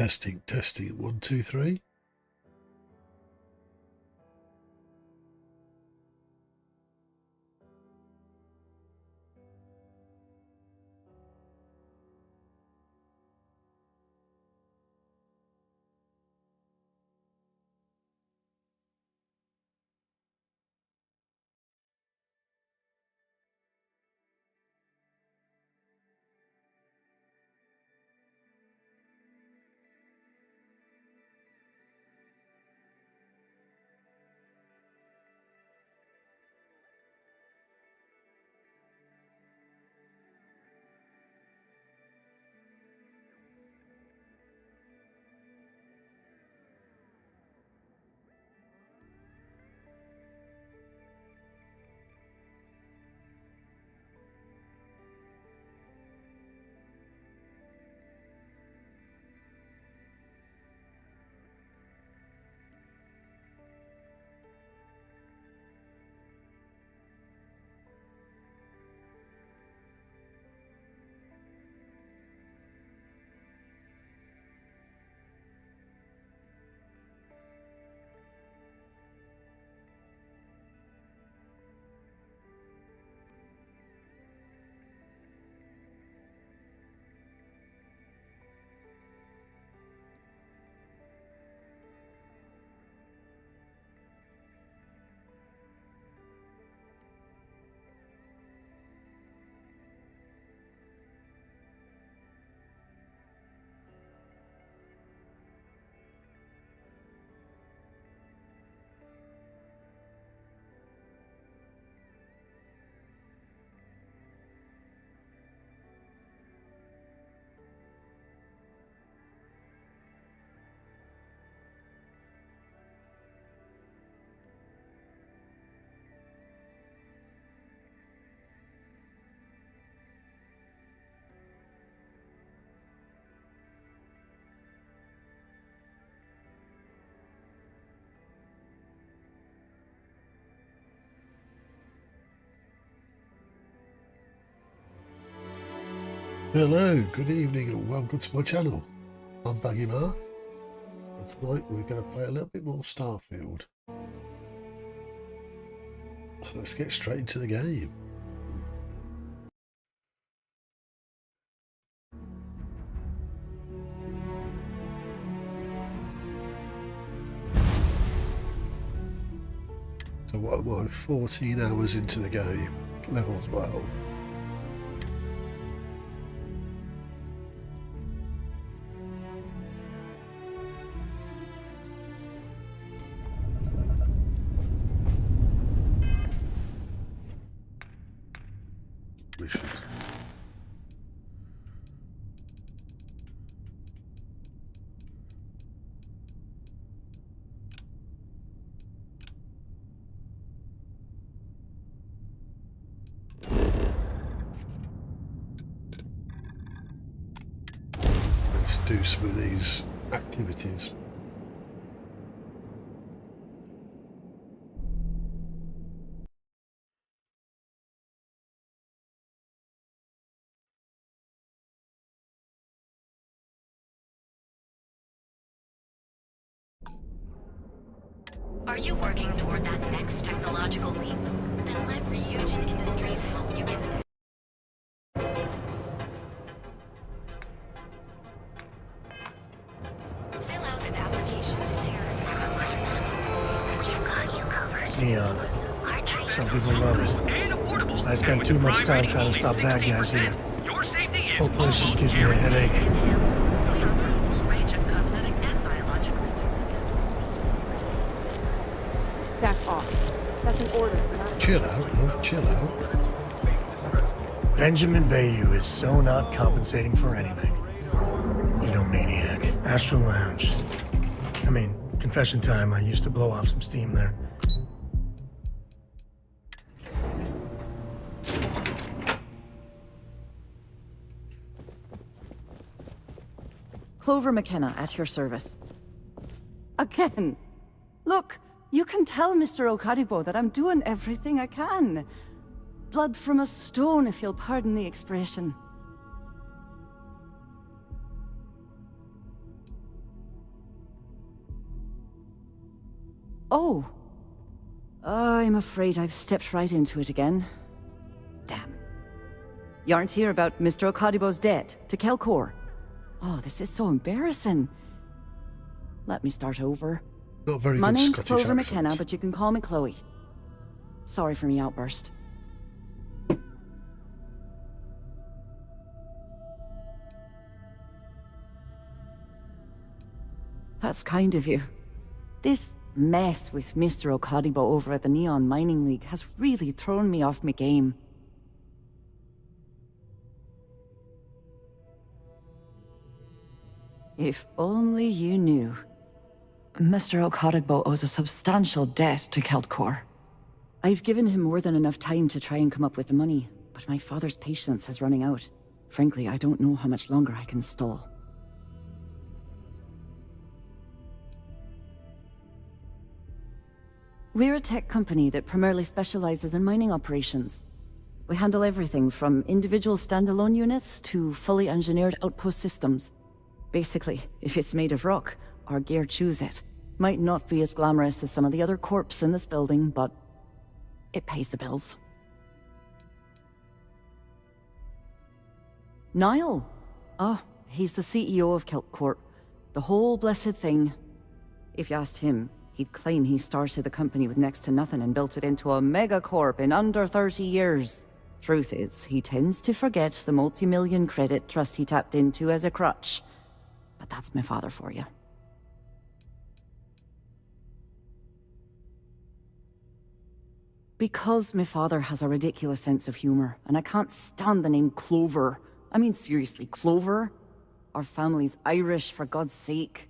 Testing, testing, 1, 2, 3. Hello, good evening and welcome to my channel. I'm Baggie and tonight we're going to play a little bit more Starfield. So let's get straight into the game. So what am I, 14 hours into the game, level 12. Missions. Let's do some of these activities. Are you working toward that next technological leap? Then let Ryujin Industries help you get there. Fill out an application today. We've got you covered. Neon. Some people love it. I spend too much time trying to stop bad guys here. Whole place just gives me a headache. Back off. That's an order, not a... Chill out, love, chill out. Benjamin Bayou is so not compensating for anything. Edomaniac. Astral Lounge. I mean, confession time, I used to blow off some steam there. Clover McKenna at your service. Again. Look, you can tell Mr. Okaribo that I'm doing everything I can. Blood from a stone, if you'll pardon the expression. Oh. I'm afraid I've stepped right into it again. Damn. You aren't here about Mr. Okadibo's debt to Kelcor. Oh, this is so embarrassing. Let me start over. Not very My good name's Scottish Clover accent. McKenna, but you can call me Chloe. Sorry for me outburst. That's kind of you. This mess with Mr. Okadibo over at the Neon Mining League has really thrown me off my game. If only you knew. Mr. Okadibo owes a substantial debt to Keltcor. I've given him more than enough time to try and come up with the money, but my father's patience is running out. Frankly, I don't know how much longer I can stall. We're a tech company that primarily specializes in mining operations. We handle everything from individual standalone units to fully engineered outpost systems. Basically, if it's made of rock, our gear chews it. Might not be as glamorous as some of the other corps in this building, but it pays the bills. Niall? Oh, he's the CEO of Kelp Corp. The whole blessed thing. If you asked him, he'd claim he started the company with next to nothing and built it into a megacorp in under 30 years. Truth is, he tends to forget the multi-million credit trust he tapped into as a crutch. But that's my father for you. Because my father has a ridiculous sense of humor, and I can't stand the name Clover. I mean, seriously, Clover? Our family's Irish, for God's sake.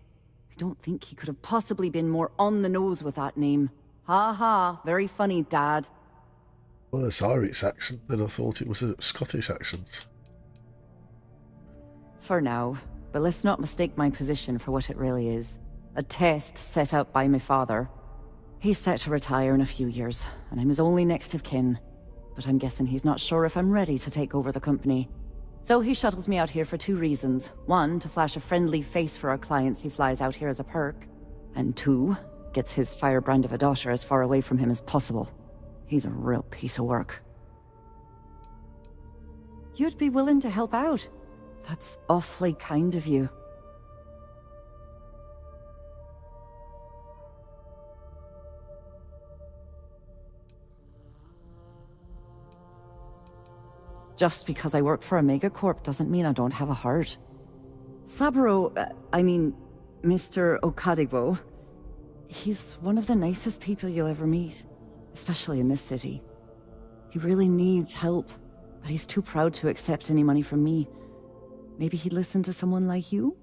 I don't think he could have possibly been more on the nose with that name. Ha ha, very funny, Dad. Well, it's Irish accent, then I thought it was a Scottish accent. For now, but let's not mistake my position for what it really is. A test set up by my father. He's set to retire in a few years, and I'm his only next of kin. But I'm guessing he's not sure if I'm ready to take over the company. So he shuttles me out here for two reasons. One, to flash a friendly face for our clients he flies out here as a perk. And two, gets his firebrand of a daughter as far away from him as possible. He's a real piece of work. You'd be willing to help out? That's awfully kind of you. Just because I work for a megacorp doesn't mean I don't have a heart. Saburo, Mr. Okadibo, he's one of the nicest people you'll ever meet, especially in this city. He really needs help, but he's too proud to accept any money from me. Maybe he'd listen to someone like you?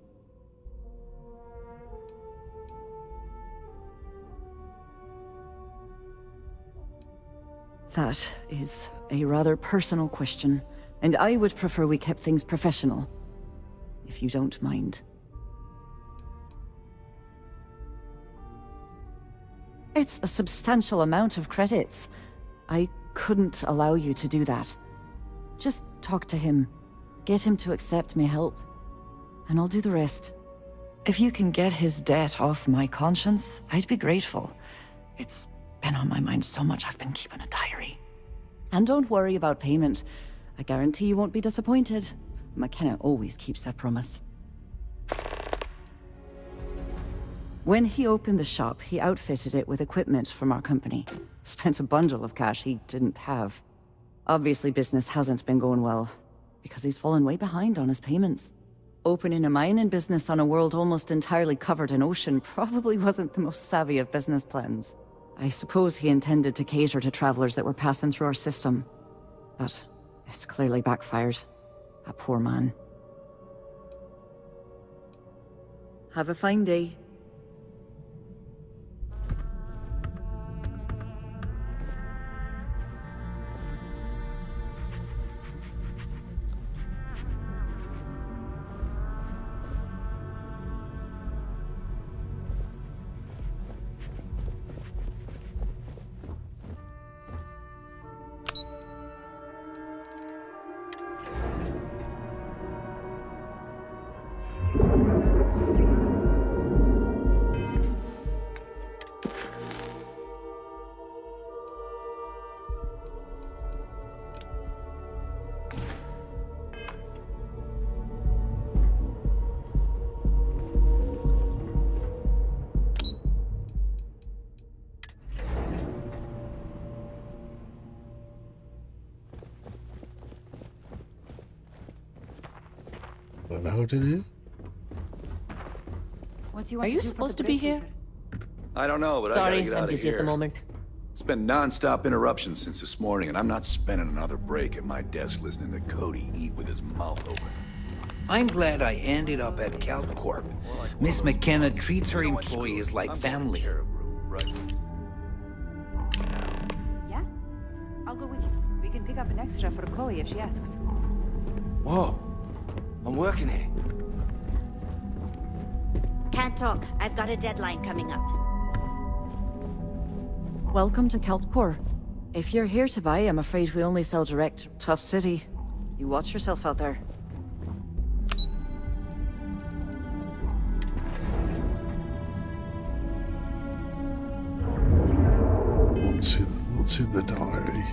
That is a rather personal question, and I would prefer we kept things professional, if you don't mind. It's a substantial amount of credits. I couldn't allow you to do that. Just talk to him. Get him to accept my help, and I'll do the rest. If you can get his debt off my conscience, I'd be grateful. It's been on my mind so much I've been keeping a diary. And don't worry about payment. I guarantee you won't be disappointed. McKenna always keeps that promise. When he opened the shop, he outfitted it with equipment from our company. Spent a bundle of cash he didn't have. Obviously business hasn't been going well, because he's fallen way behind on his payments. Opening a mining business on a world almost entirely covered in ocean probably wasn't the most savvy of business plans. I suppose he intended to cater to travelers that were passing through our system. But it's clearly backfired. A poor man. Have a fine day. Am I loud in here? What do you Are want you to do for supposed the to be break, here? Peter? I don't know, but I gotta Sorry, get out I'm of busy here. at the moment. It's been non-stop interruptions since this morning, and I'm not spending another break at my desk listening to Cody eat with his mouth open. I'm glad I ended up at CalCorp. Miss McKenna treats her employees like family. Yeah? I'll go with you. We can pick up an extra for Chloe if she asks. Whoa. I'm working here. Can't talk. I've got a deadline coming up. Welcome to Kelpcore. If you're here to buy, I'm afraid we only sell direct. Tough city. You watch yourself out there. What's in the diary?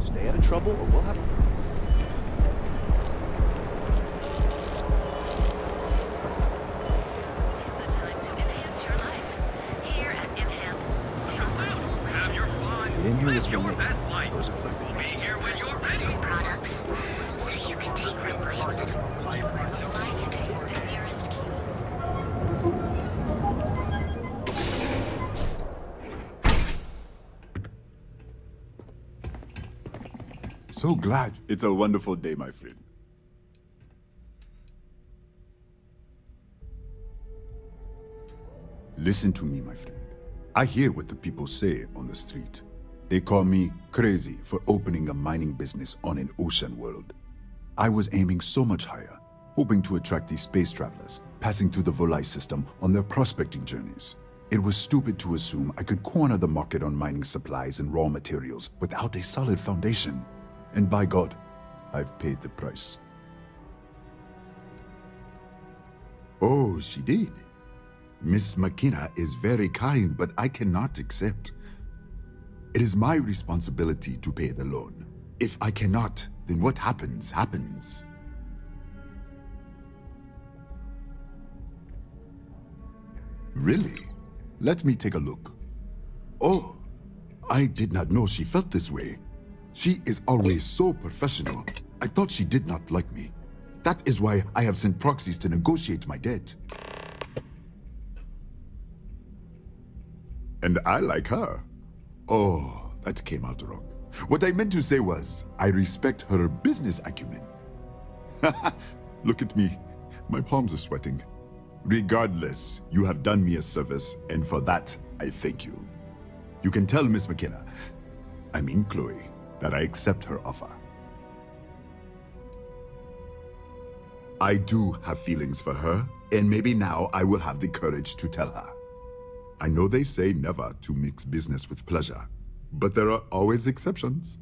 Stay out of trouble or we'll have... You didn't hear this from me. Those are clear. You can take from Fly today, the nearest kiosk. So glad. It's a wonderful day, my friend. Listen to me, my friend. I hear what the people say on the street. They call me crazy for opening a mining business on an ocean world. I was aiming so much higher, hoping to attract these space travelers, passing through the Volai system on their prospecting journeys. It was stupid to assume I could corner the market on mining supplies and raw materials without a solid foundation. And by God, I've paid the price. Oh, she did. Miss McKenna is very kind, but I cannot accept. It is my responsibility to pay the loan. If I cannot, then what happens, happens. Really? Let me take a look. Oh, I did not know she felt this way. She is always so professional. I thought she did not like me. That is why I have sent proxies to negotiate my debt. And I like her. Oh, that came out wrong. What I meant to say was, I respect her business acumen. Look at me. My palms are sweating. Regardless, you have done me a service, and for that, I thank you. You can tell Miss McKenna, I mean Chloe, that I accept her offer. I do have feelings for her, and maybe now I will have the courage to tell her. I know they say never to mix business with pleasure, but there are always exceptions.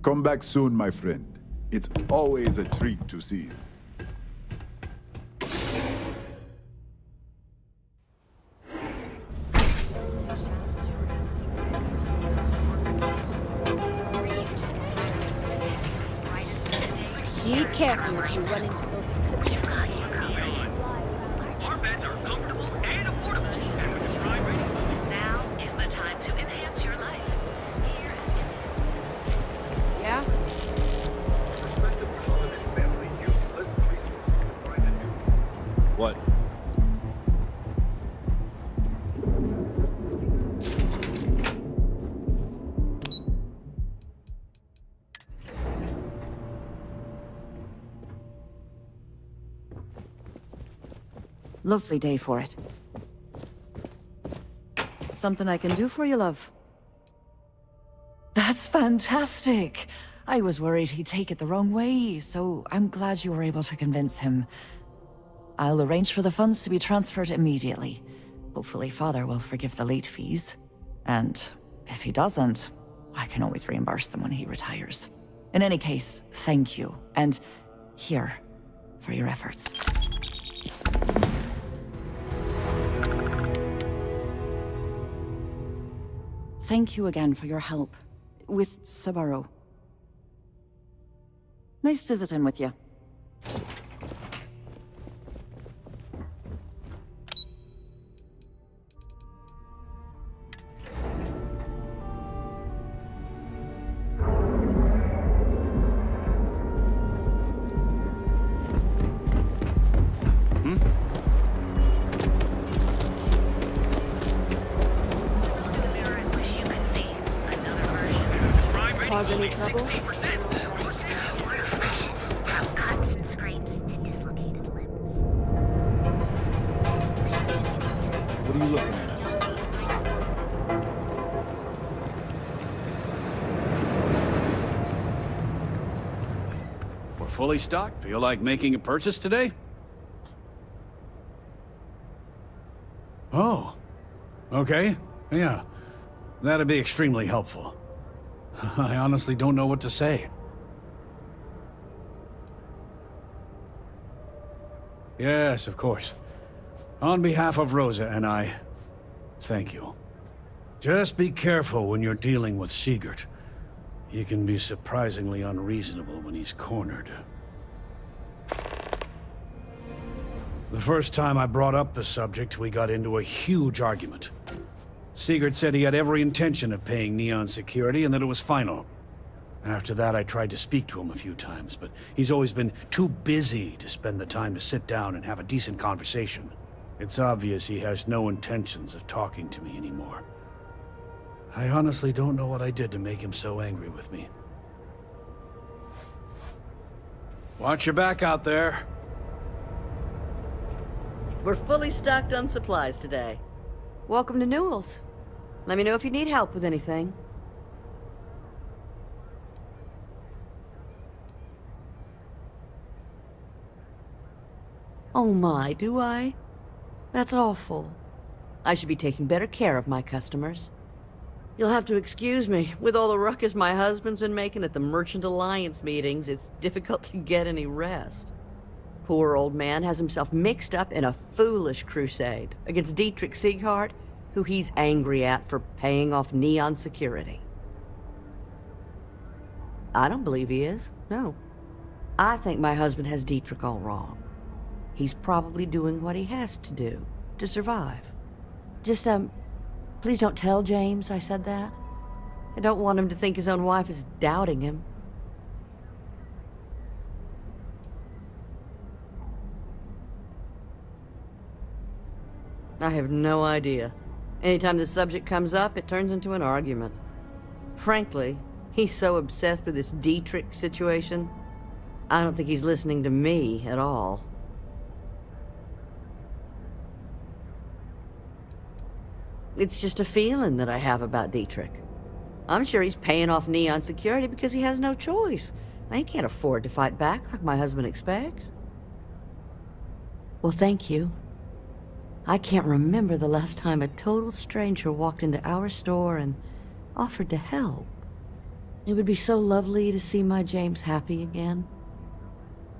Come back soon, my friend. It's always a treat to see you. Be careful if you run into those equipment. Our beds are comfortable and affordable, and with the prime rating, now is the time to enhance your life. Here at Yeah? What? Lovely day for it. Something I can do for you, love? That's fantastic! I was worried he'd take it the wrong way, so I'm glad you were able to convince him. I'll arrange for the funds to be transferred immediately. Hopefully Father will forgive the late fees. And if he doesn't, I can always reimburse them when he retires. In any case, thank you. And here, for your efforts. Thank you again for your help. With Sabaro. Nice visiting with you. Cause any trouble? Cuts and scrapes and dislocated limbs. What are you looking at? We're fully stocked. Feel like making a purchase today? Oh. Okay. Yeah. That'd be extremely helpful. I honestly don't know what to say. Yes, of course. On behalf of Rosa and I, thank you. Just be careful when you're dealing with Sigurd. He can be surprisingly unreasonable when he's cornered. The first time I brought up the subject, we got into a huge argument. Sigurd said he had every intention of paying Neon security and that it was final. After that, I tried to speak to him a few times, but he's always been too busy to spend the time to sit down and have a decent conversation. It's obvious he has no intentions of talking to me anymore. I honestly don't know what I did to make him so angry with me. Watch your back out there. We're fully stocked on supplies today. Welcome to Newell's. Let me know if you need help with anything. Oh my, do I? That's awful. I should be taking better care of my customers. You'll have to excuse me. With all the ruckus my husband's been making at the Merchant Alliance meetings, it's difficult to get any rest. Poor old man has himself mixed up in a foolish crusade against Dietrich Sieghart, who he's angry at for paying off Neon security. I don't believe he is, no. I think my husband has Dietrich all wrong. He's probably doing what he has to do to survive. Just, please don't tell James I said that. I don't want him to think his own wife is doubting him. I have no idea. Anytime the subject comes up, it turns into an argument. Frankly, he's so obsessed with this Dietrich situation, I don't think he's listening to me at all. It's just a feeling that I have about Dietrich. I'm sure he's paying off Neon security because he has no choice. He can't afford to fight back like my husband expects. Well, thank you. I can't remember the last time a total stranger walked into our store and offered to help. It would be so lovely to see my James happy again.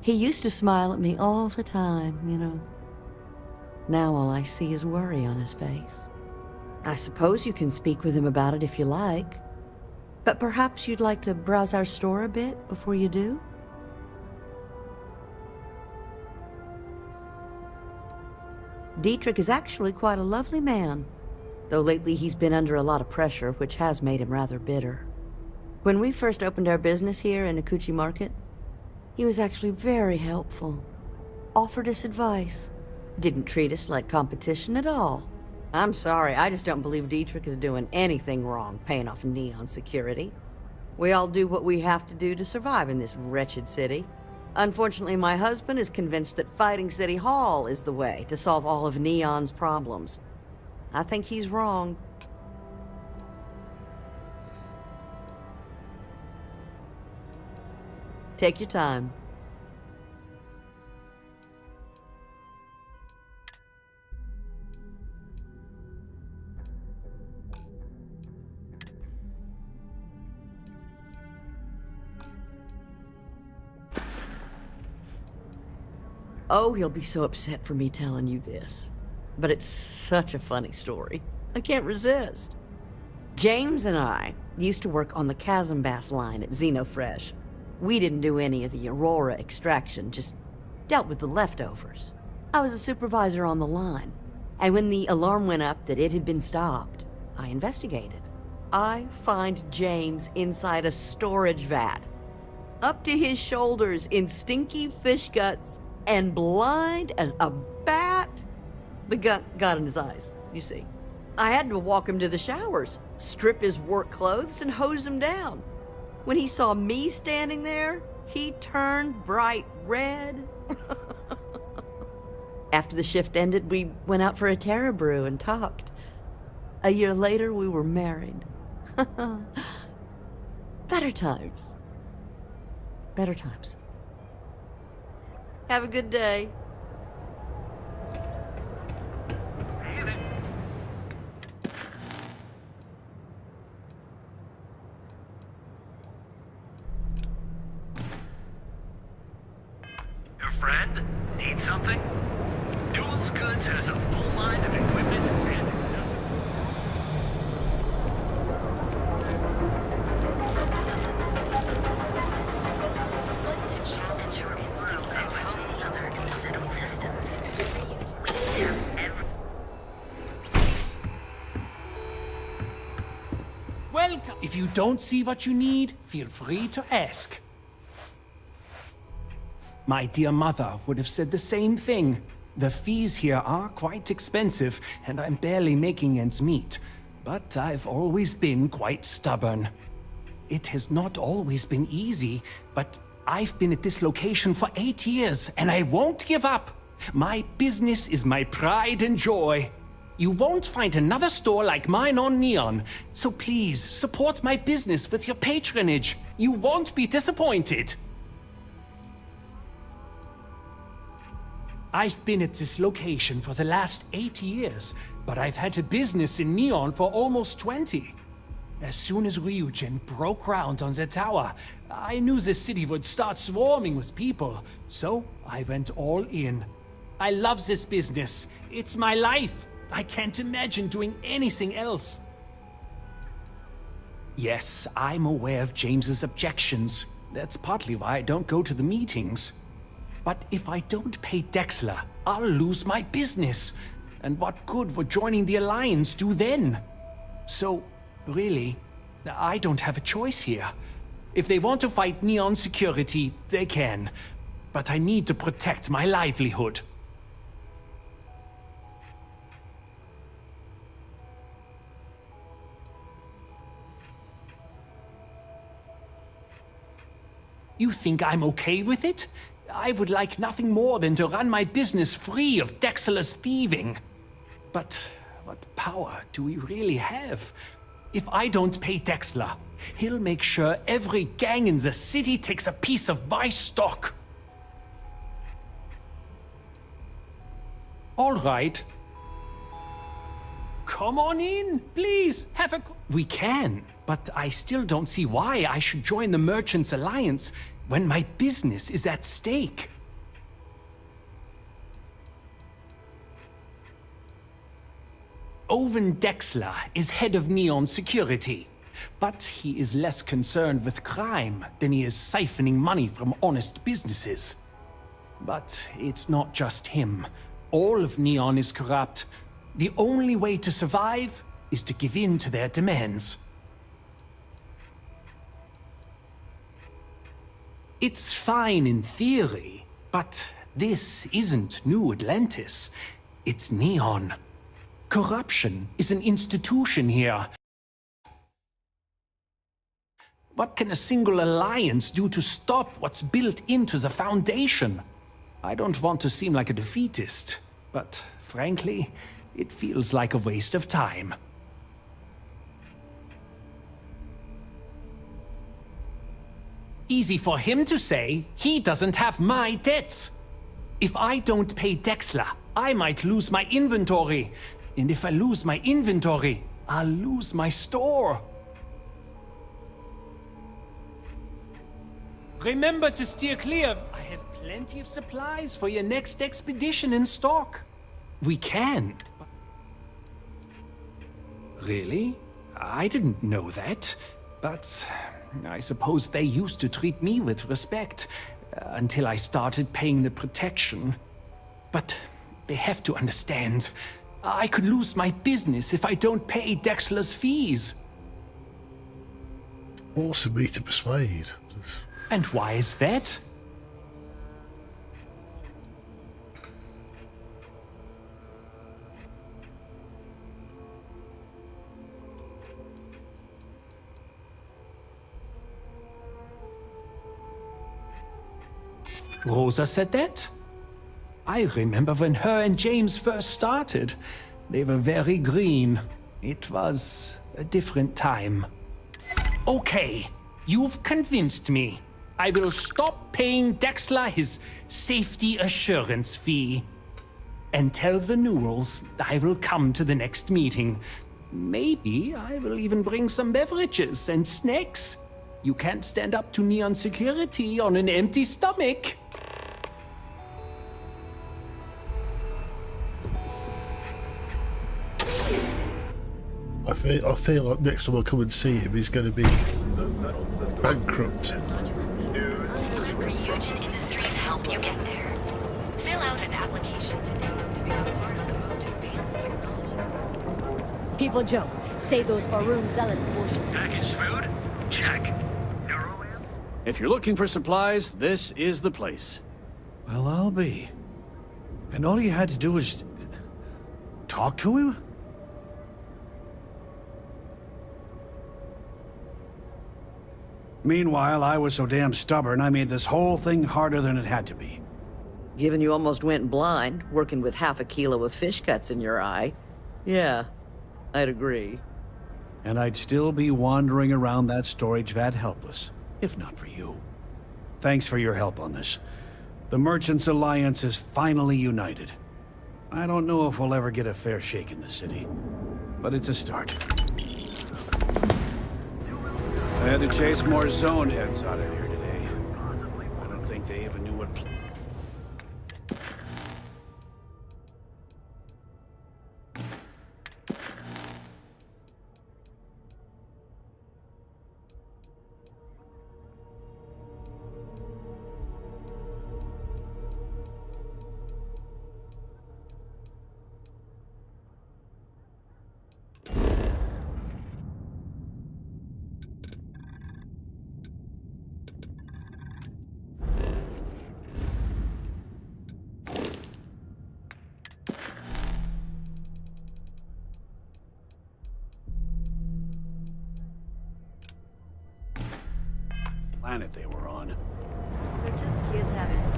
He used to smile at me all the time, you know. Now all I see is worry on his face. I suppose you can speak with him about it if you like, but perhaps you'd like to browse our store a bit before you do? Dietrich is actually quite a lovely man, though lately he's been under a lot of pressure, which has made him rather bitter. When we first opened our business here in Akuchi Market, he was actually very helpful. Offered us advice. Didn't treat us like competition at all. I'm sorry, I just don't believe Dietrich is doing anything wrong paying off Neon security. We all do what we have to do to survive in this wretched city. Unfortunately, my husband is convinced that fighting City Hall is the way to solve all of Neon's problems. I think he's wrong. Take your time. Oh, he'll be so upset for me telling you this. But it's such a funny story. I can't resist. James and I used to work on the Chasm Bass line at Xenofresh. We didn't do any of the Aurora extraction, just dealt with the leftovers. I was a supervisor on the line, and when the alarm went up that it had been stopped, I investigated. I find James inside a storage vat, up to his shoulders in stinky fish guts and blind as a bat. The gut got in his eyes, you see. I had to walk him to the showers, strip his work clothes, and hose him down. When he saw me standing there, he turned bright red. After the shift ended, we went out for a Terra brew and talked. A year later, we were married. Better times. Better times. Have a good day. Your friend? Need something? Duels Goods has a full line of equipment and Want to challenge your instincts and hone Welcome. If you don't see what you need, feel free to ask. My dear mother would have said the same thing. The fees here are quite expensive, and I'm barely making ends meet. But I've always been quite stubborn. It has not always been easy, but I've been at this location for 8 years, and I won't give up. My business is my pride and joy. You won't find another store like mine on Neon, so please support my business with your patronage. You won't be disappointed. I've been at this location for the last 8 years, but I've had a business in Neon for almost 20. As soon as Ryujin broke ground on the tower, I knew the city would start swarming with people, so I went all in. I love this business. It's my life. I can't imagine doing anything else. Yes, I'm aware of James's objections. That's partly why I don't go to the meetings. But if I don't pay Dexler, I'll lose my business. And what good would joining the Alliance do then? So, really, I don't have a choice here. If they want to fight Neon Security, they can. But I need to protect my livelihood. You think I'm okay with it? I would like nothing more than to run my business free of Dexler's thieving. But what power do we really have? If I don't pay Dexler, he'll make sure every gang in the city takes a piece of my stock. All right. Come on in, please, have a... We can, but I still don't see why I should join the Merchants Alliance when my business is at stake. Owen Dexler is head of Neon Security, but he is less concerned with crime than he is siphoning money from honest businesses. But it's not just him. All of Neon is corrupt. The only way to survive is to give in to their demands. It's fine in theory, but this isn't New Atlantis. It's Neon. Corruption is an institution here. What can a single alliance do to stop what's built into the foundation? I don't want to seem like a defeatist, but frankly, it feels like a waste of time. Easy for him to say. He doesn't have my debts. If I don't pay Dexler, I might lose my inventory. And if I lose my inventory, I'll lose my store. Remember to steer clear. I have plenty of supplies for your next expedition in stock. We can. Really? I didn't know that, but I suppose they used to treat me with respect until I started paying the protection. But they have to understand, I could lose my business if I don't pay Dexler's fees. Forcing me to persuade. And why is that? Rosa said that? I remember when her and James first started. They were very green. It was a different time. Okay, you've convinced me. I will stop paying Dexler his safety assurance fee. And tell the Newells I will come to the next meeting. Maybe I will even bring some beverages and snacks. You can't stand up to Neon security on an empty stomach. I feel like next time I come and see him, he's going to be bankrupt. Let Ryujin Industries help you get there. Fill out an application today to become part of the most advanced technology. People Joe, say those Faroon zealots bullshit. Packaged food? Check. If you're looking for supplies, this is the place. Well, I'll be. And all you had to do was talk to him? Meanwhile, I was so damn stubborn, I made this whole thing harder than it had to be. Given you almost went blind, working with half a kilo of fish guts in your eye. Yeah, I'd agree. And I'd still be wandering around that storage vat helpless, if not for you. Thanks for your help on this. The Merchants Alliance is finally united. I don't know if we'll ever get a fair shake in the city, but it's a start. I had to chase more zone heads out of here today. I don't think they even knew what... planet they were on. They're just kids having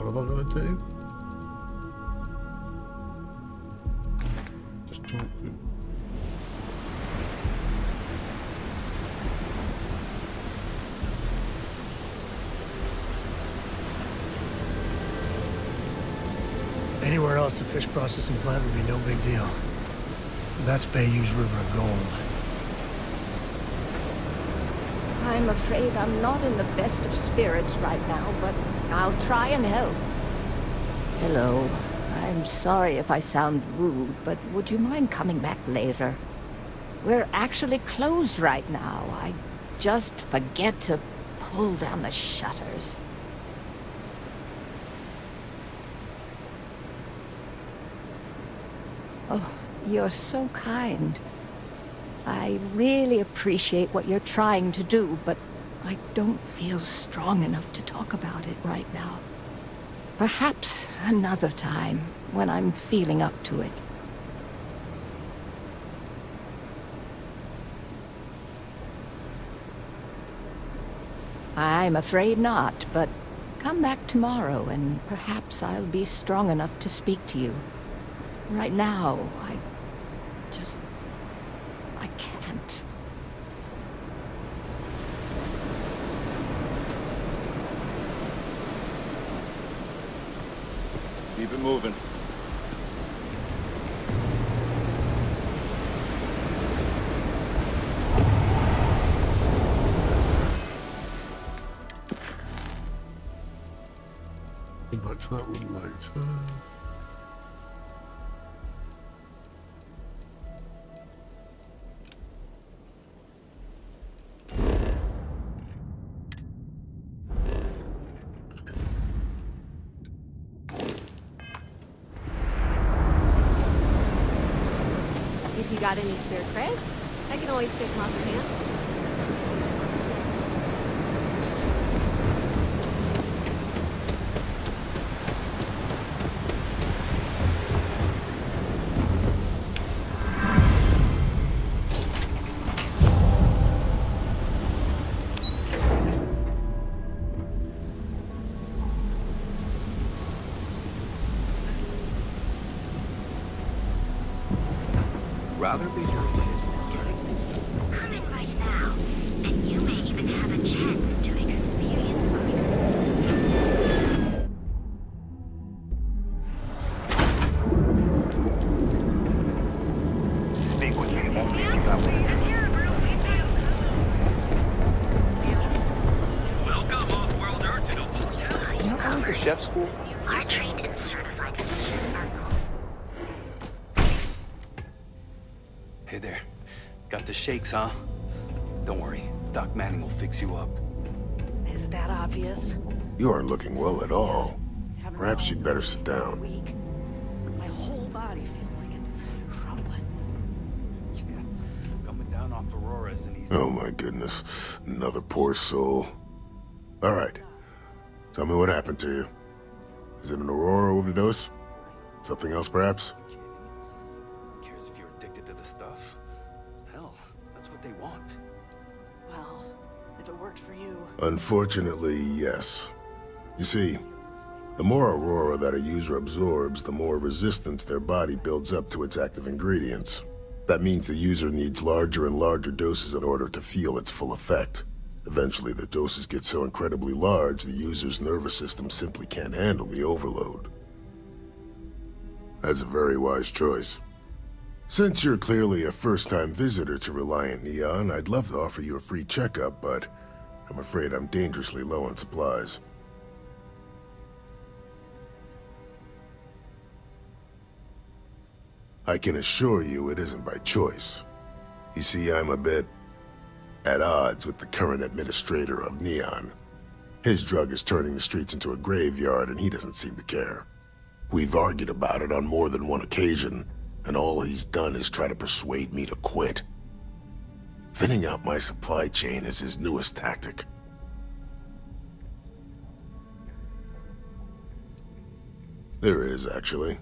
What am I going to do? Just talk to him. Anywhere else, the fish processing plant would be no big deal. That's Bayou's River of Gold. I'm afraid I'm not in the best of spirits right now, but I'll try and help. Hello. I'm sorry if I sound rude, but would you mind coming back later? We're actually closed right now. I just forget to pull down the shutters. Oh, you're so kind. I really appreciate what you're trying to do, but I don't feel strong enough to talk about it right now. Perhaps another time, when I'm feeling up to it. I'm afraid not, but come back tomorrow and perhaps I'll be strong enough to speak to you. Right now, I can't. Keep it moving. Back to that one later. If you got any spare creds, I can always take them off your hands. Rather be doing this than getting things done. Come in right now, and you may even have a chance to experience Speak with me about making that way. Welcome, off-world Earth, to the hotel. You know, I went to chef school. Our train is certified as Hey there. Got the shakes, huh? Don't worry. Doc Manning will fix you up. Is that obvious? You aren't looking well at all. Perhaps you'd better sit down. My whole body feels like it's crumbling. Yeah. Coming down off Aurora's and he's... Oh my goodness. Another poor soul. All right. Tell me what happened to you. Is it an Aurora overdose? Something else, perhaps? Well, if it worked for you... Unfortunately, yes. You see, the more Aurora that a user absorbs, the more resistance their body builds up to its active ingredients. That means the user needs larger and larger doses in order to feel its full effect. Eventually, the doses get so incredibly large, the user's nervous system simply can't handle the overload. That's a very wise choice. Since you're clearly a first-time visitor to Reliant Neon, I'd love to offer you a free checkup, but I'm afraid I'm dangerously low on supplies. I can assure you it isn't by choice. You see, I'm a bit at odds with the current administrator of Neon. His drug is turning the streets into a graveyard, and he doesn't seem to care. We've argued about it on more than one occasion, and all he's done is try to persuade me to quit. Thinning out my supply chain is his newest tactic. There is, actually,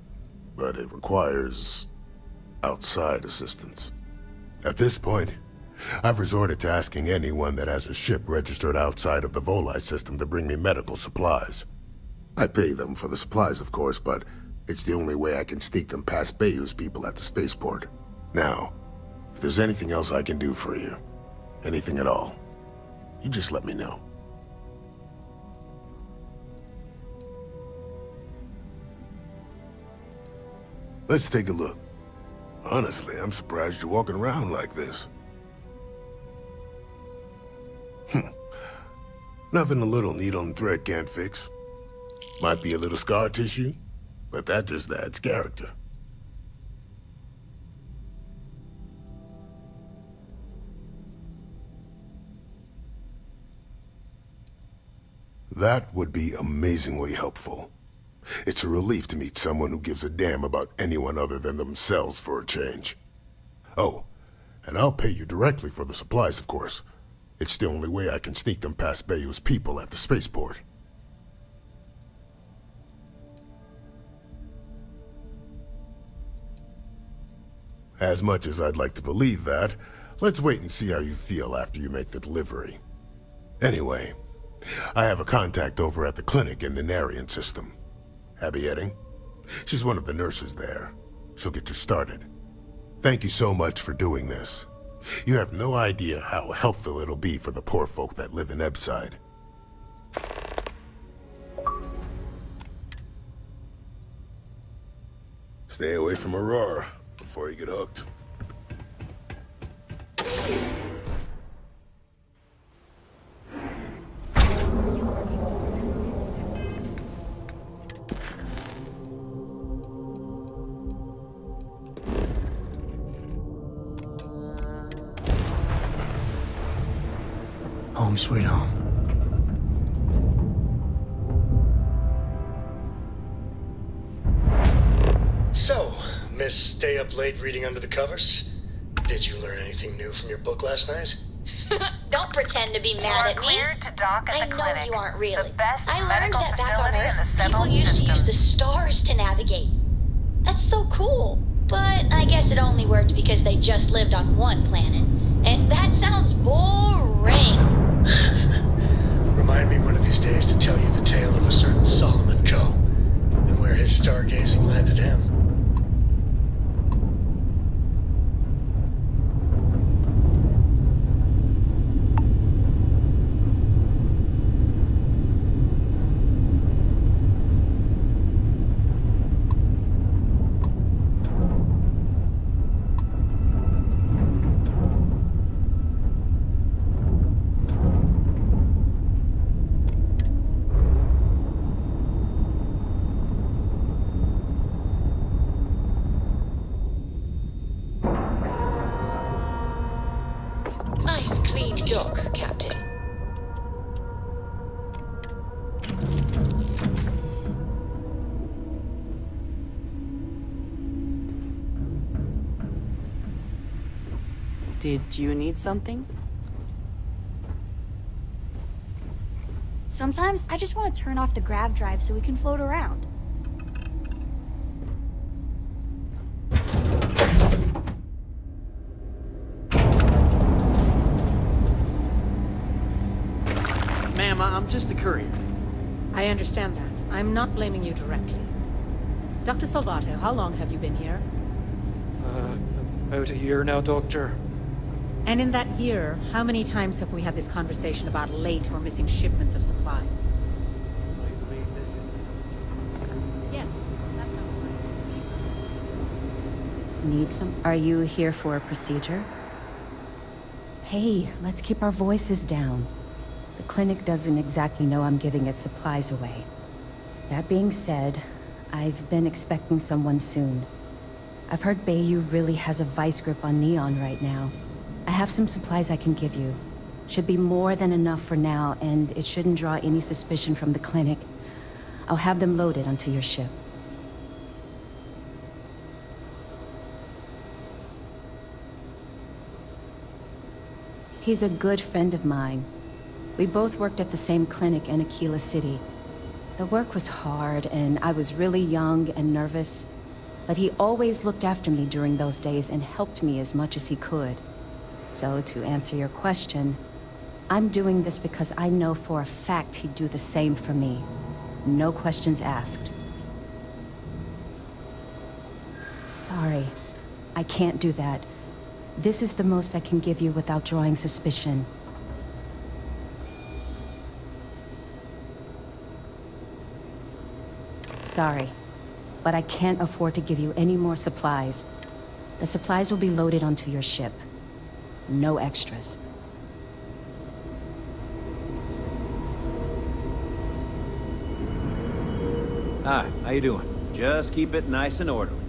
but it requires outside assistance. At this point, I've resorted to asking anyone that has a ship registered outside of the Volii system to bring me medical supplies. I pay them for the supplies, of course, but it's the only way I can sneak them past Bayou's people at the spaceport. Now, if there's anything else I can do for you, anything at all, you just let me know. Let's take a look. Honestly, I'm surprised you're walking around like this. Nothing a little needle and thread can't fix. Might be a little scar tissue, but that just adds character. That would be amazingly helpful. It's a relief to meet someone who gives a damn about anyone other than themselves for a change. Oh, and I'll pay you directly for the supplies, of course. It's the only way I can sneak them past Bayou's people at the spaceport. As much as I'd like to believe that, let's wait and see how you feel after you make the delivery. Anyway, I have a contact over at the clinic in the Narian system. Abby Edding? She's one of the nurses there. She'll get you started. Thank you so much for doing this. You have no idea how helpful it'll be for the poor folk that live in Ebside. Stay away from Aurora before you get hooked. Home sweet home. So, Miss Stay Up Late reading under the covers? Did you learn anything new from your book last night? Don't pretend to be mad at me. I know you aren't really. I learned that back on Earth, people used to use the stars to navigate. That's so cool. But I guess it only worked because they just lived on one planet. And that sounds boring. Remind me one of these days to tell you the tale of a certain Solomon Coe, and where his stargazing landed him. Nice clean dock, Captain. Did you need something? Sometimes I just want to turn off the grav drive so we can float around. Ma'am, I'm just the courier. I understand that. I'm not blaming you directly. Dr. Salvato, how long have you been here? About a year now, Doctor. And in that year, how many times have we had this conversation about late or missing shipments of supplies? I believe this is Yes, that sounds right. Need some? Are you here for a procedure? Hey, let's keep our voices down. The clinic doesn't exactly know I'm giving its supplies away. That being said, I've been expecting someone soon. I've heard Bayou really has a vice grip on Neon right now. I have some supplies I can give you. Should be more than enough for now, and it shouldn't draw any suspicion from the clinic. I'll have them loaded onto your ship. He's a good friend of mine. We both worked at the same clinic in Aquila City. The work was hard, and I was really young and nervous. But he always looked after me during those days and helped me as much as he could. So, to answer your question, I'm doing this because I know for a fact he'd do the same for me. No questions asked. Sorry, I can't do that. This is the most I can give you without drawing suspicion. Sorry, but I can't afford to give you any more supplies. The supplies will be loaded onto your ship. No extras. Hi, how you doing? Just keep it nice and orderly.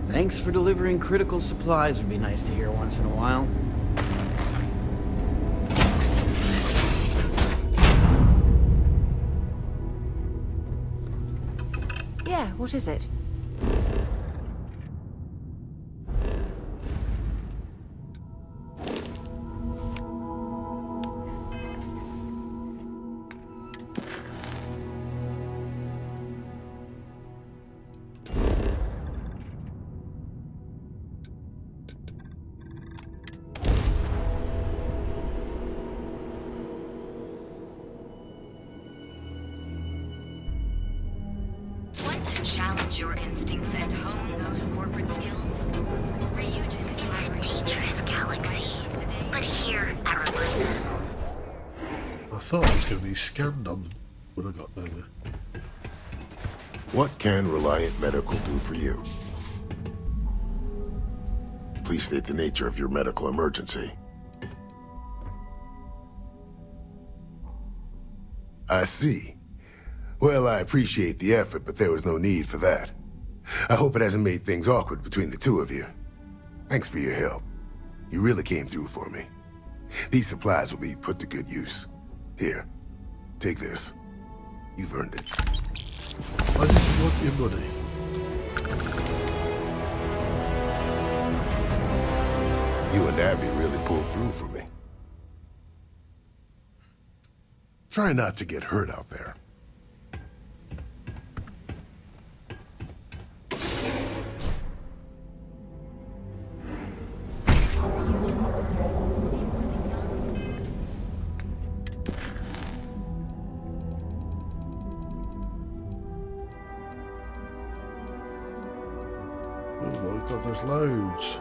Thanks for delivering critical supplies would be nice to hear once in a while. Yeah, what is it? indulge your instincts and hone those corporate skills? Ryujin is hiring dangerous galaxy, but here at Reliant. I thought I was going to be scanned on them when I got there. What can Reliant Medical do for you? Please state the nature of your medical emergency. I see. Well, I appreciate the effort, but there was no need for that. I hope it hasn't made things awkward between the two of you. Thanks for your help. You really came through for me. These supplies will be put to good use. Here, take this. You've earned it. I didn't want your money. You and Abby really pulled through for me. Try not to get hurt out there. Oh my god, there's loads.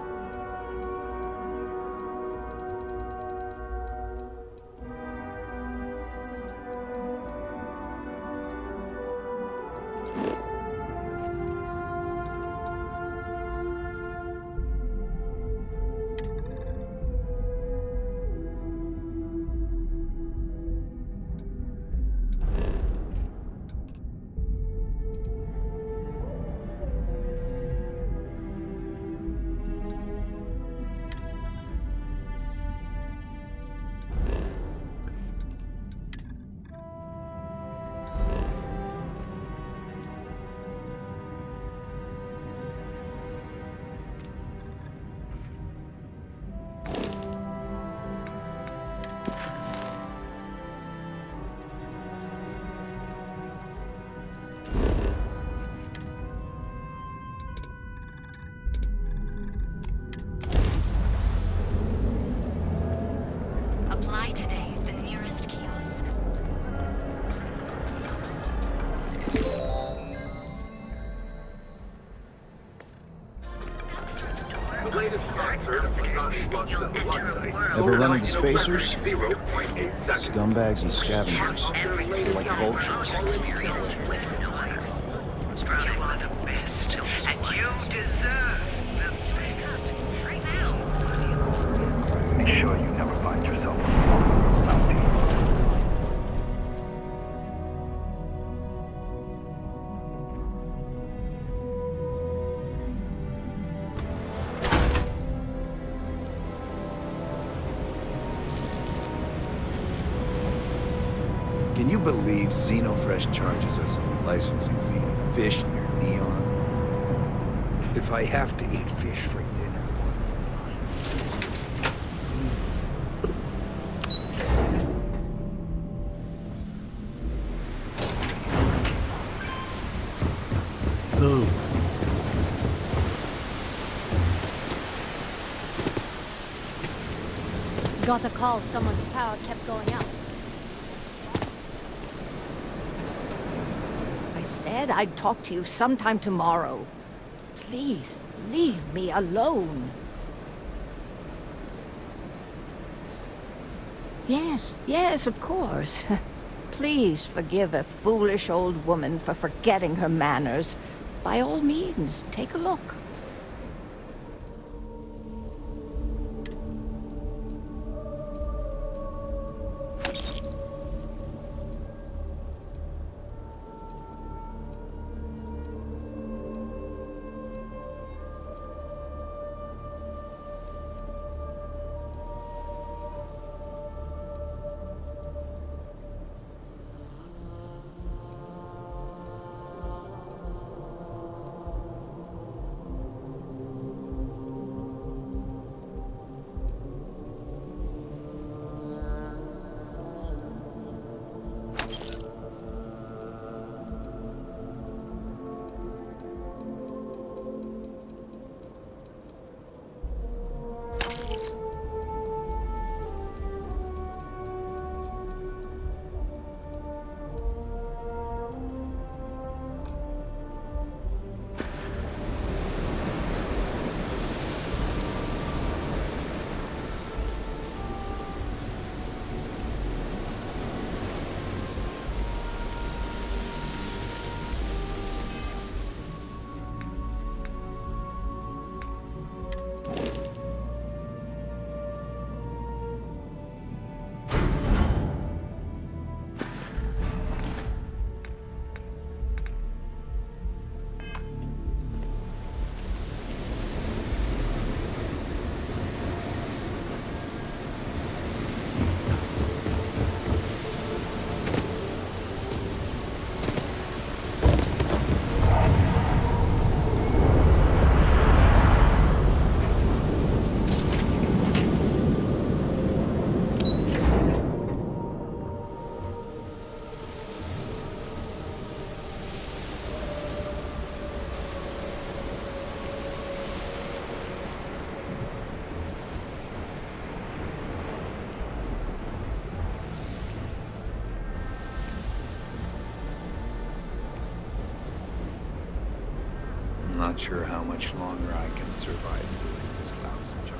Apply today at the nearest kiosk. Ever run into spacers? Scumbags and scavengers. They're like vultures. Australia are the best, and you deserve the best. Right now. Make sure you never find yourself bounty. Can you believe Xenofresh charges us a licensing fee to fish near Neon? If I have to eat fish for dinner. No. Got the call someone's power kept going out. I said I'd talk to you sometime tomorrow. Please, leave me alone. Yes, of course. Please forgive a foolish old woman for forgetting her manners. By all means, take a look. not sure how much longer I can survive doing this lousy job.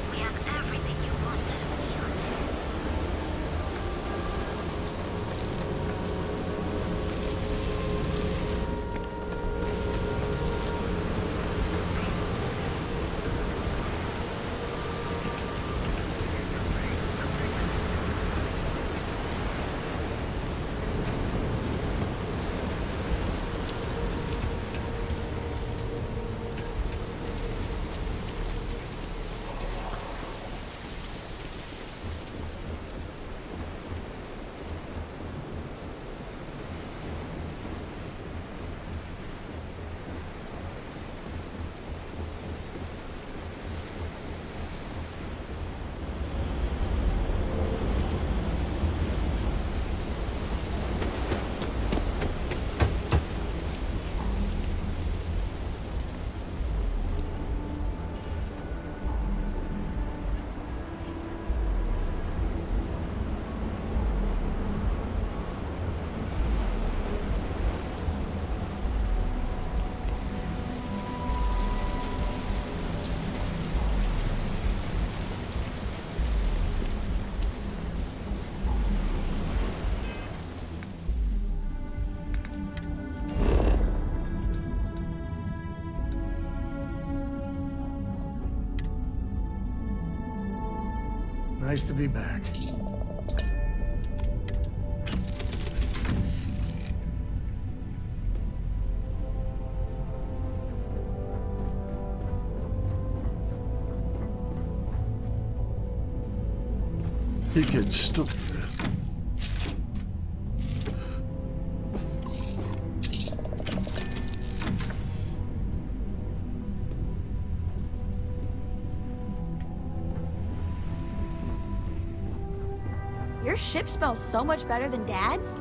We have everything you wanted. Nice to be back. He gets stuck. Your ship smells so much better than Dad's.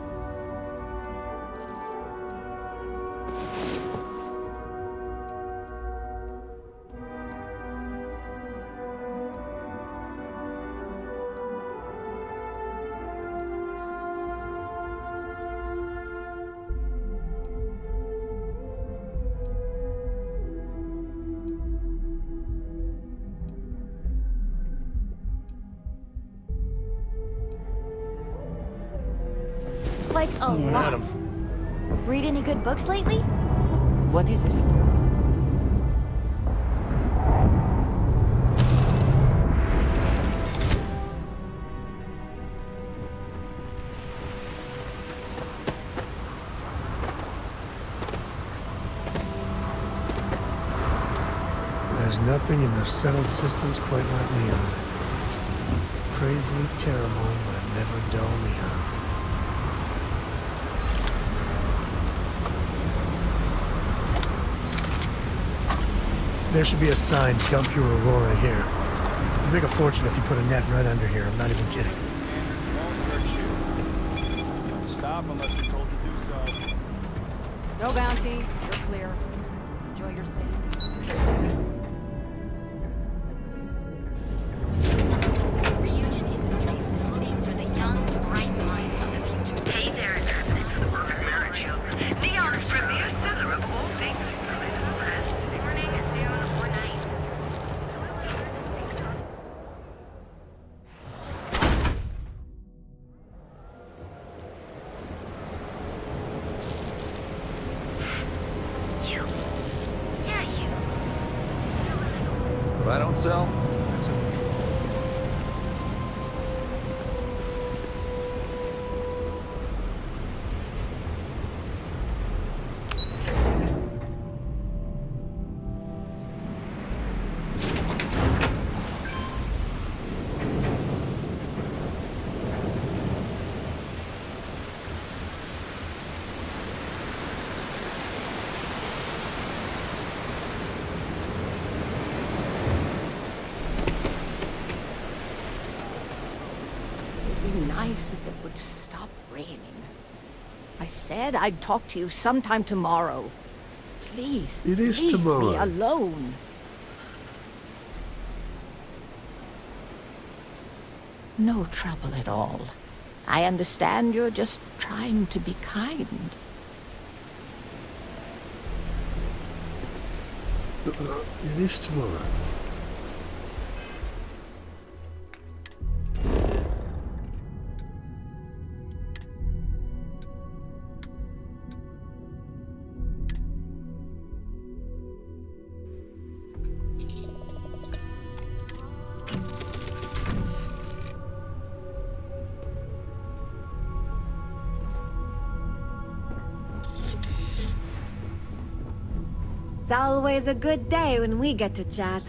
Like a lot. Read any good books lately? What is it? There's nothing in the settled systems quite like neon. Crazy, terrible, but never dull neon. There should be a sign, dump your Aurora here. You'd make a fortune if you put a net right under here. I'm not even kidding. Stop unless you're told to do so. No bounty. You're clear. Enjoy your stay. Ryujin Industries is looking for the young, bright minds of the future. Hey there, it's the perfect marriage. Neon's premier seller of all things morning, noon, or night. You. Yeah, you. If I don't sell, that's a neutral. Nice if it would stop raining. I said I'd talk to you sometime tomorrow. Please, It is leave tomorrow. me alone. No trouble at all. I understand you're just trying to be kind. It is tomorrow. It's always a good day when we get to chat.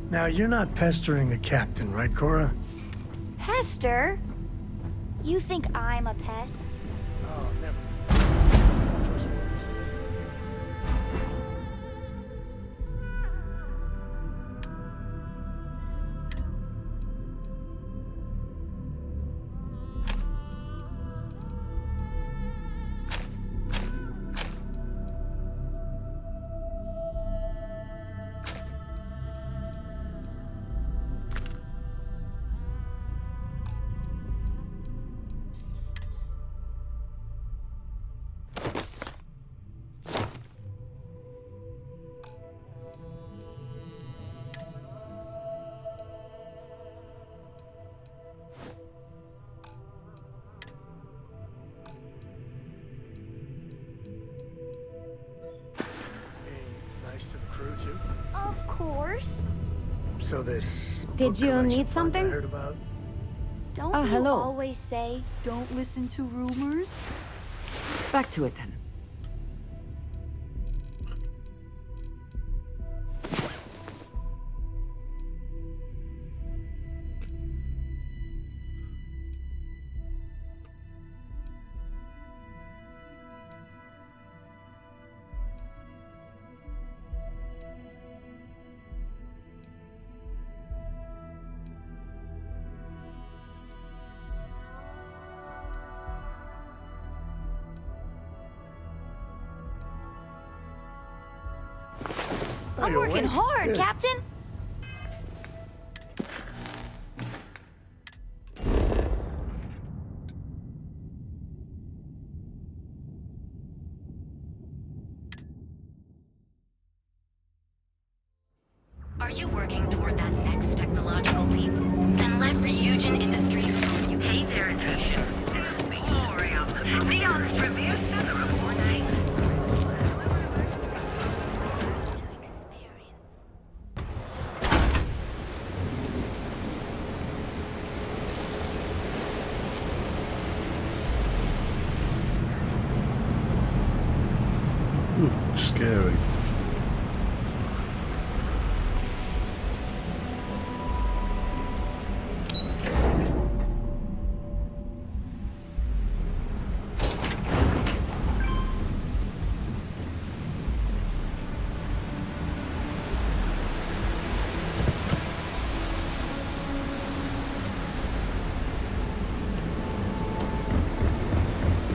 Now, you're not pestering the captain, right, Cora? Pester? You think I'm a pest? Oh, never. Nice to the crew, too? Of course. So this... Did book you collection need fund something? I heard about? Don't you hello. always say, don't listen to rumors? Back to it then. I'm working hard, Good. Captain. Are you working toward that next technological leap? Then let Ryujin Industries help you. Hey there, attention. This is Glorium, Neon's premier seller of ornate. Ooh, scary.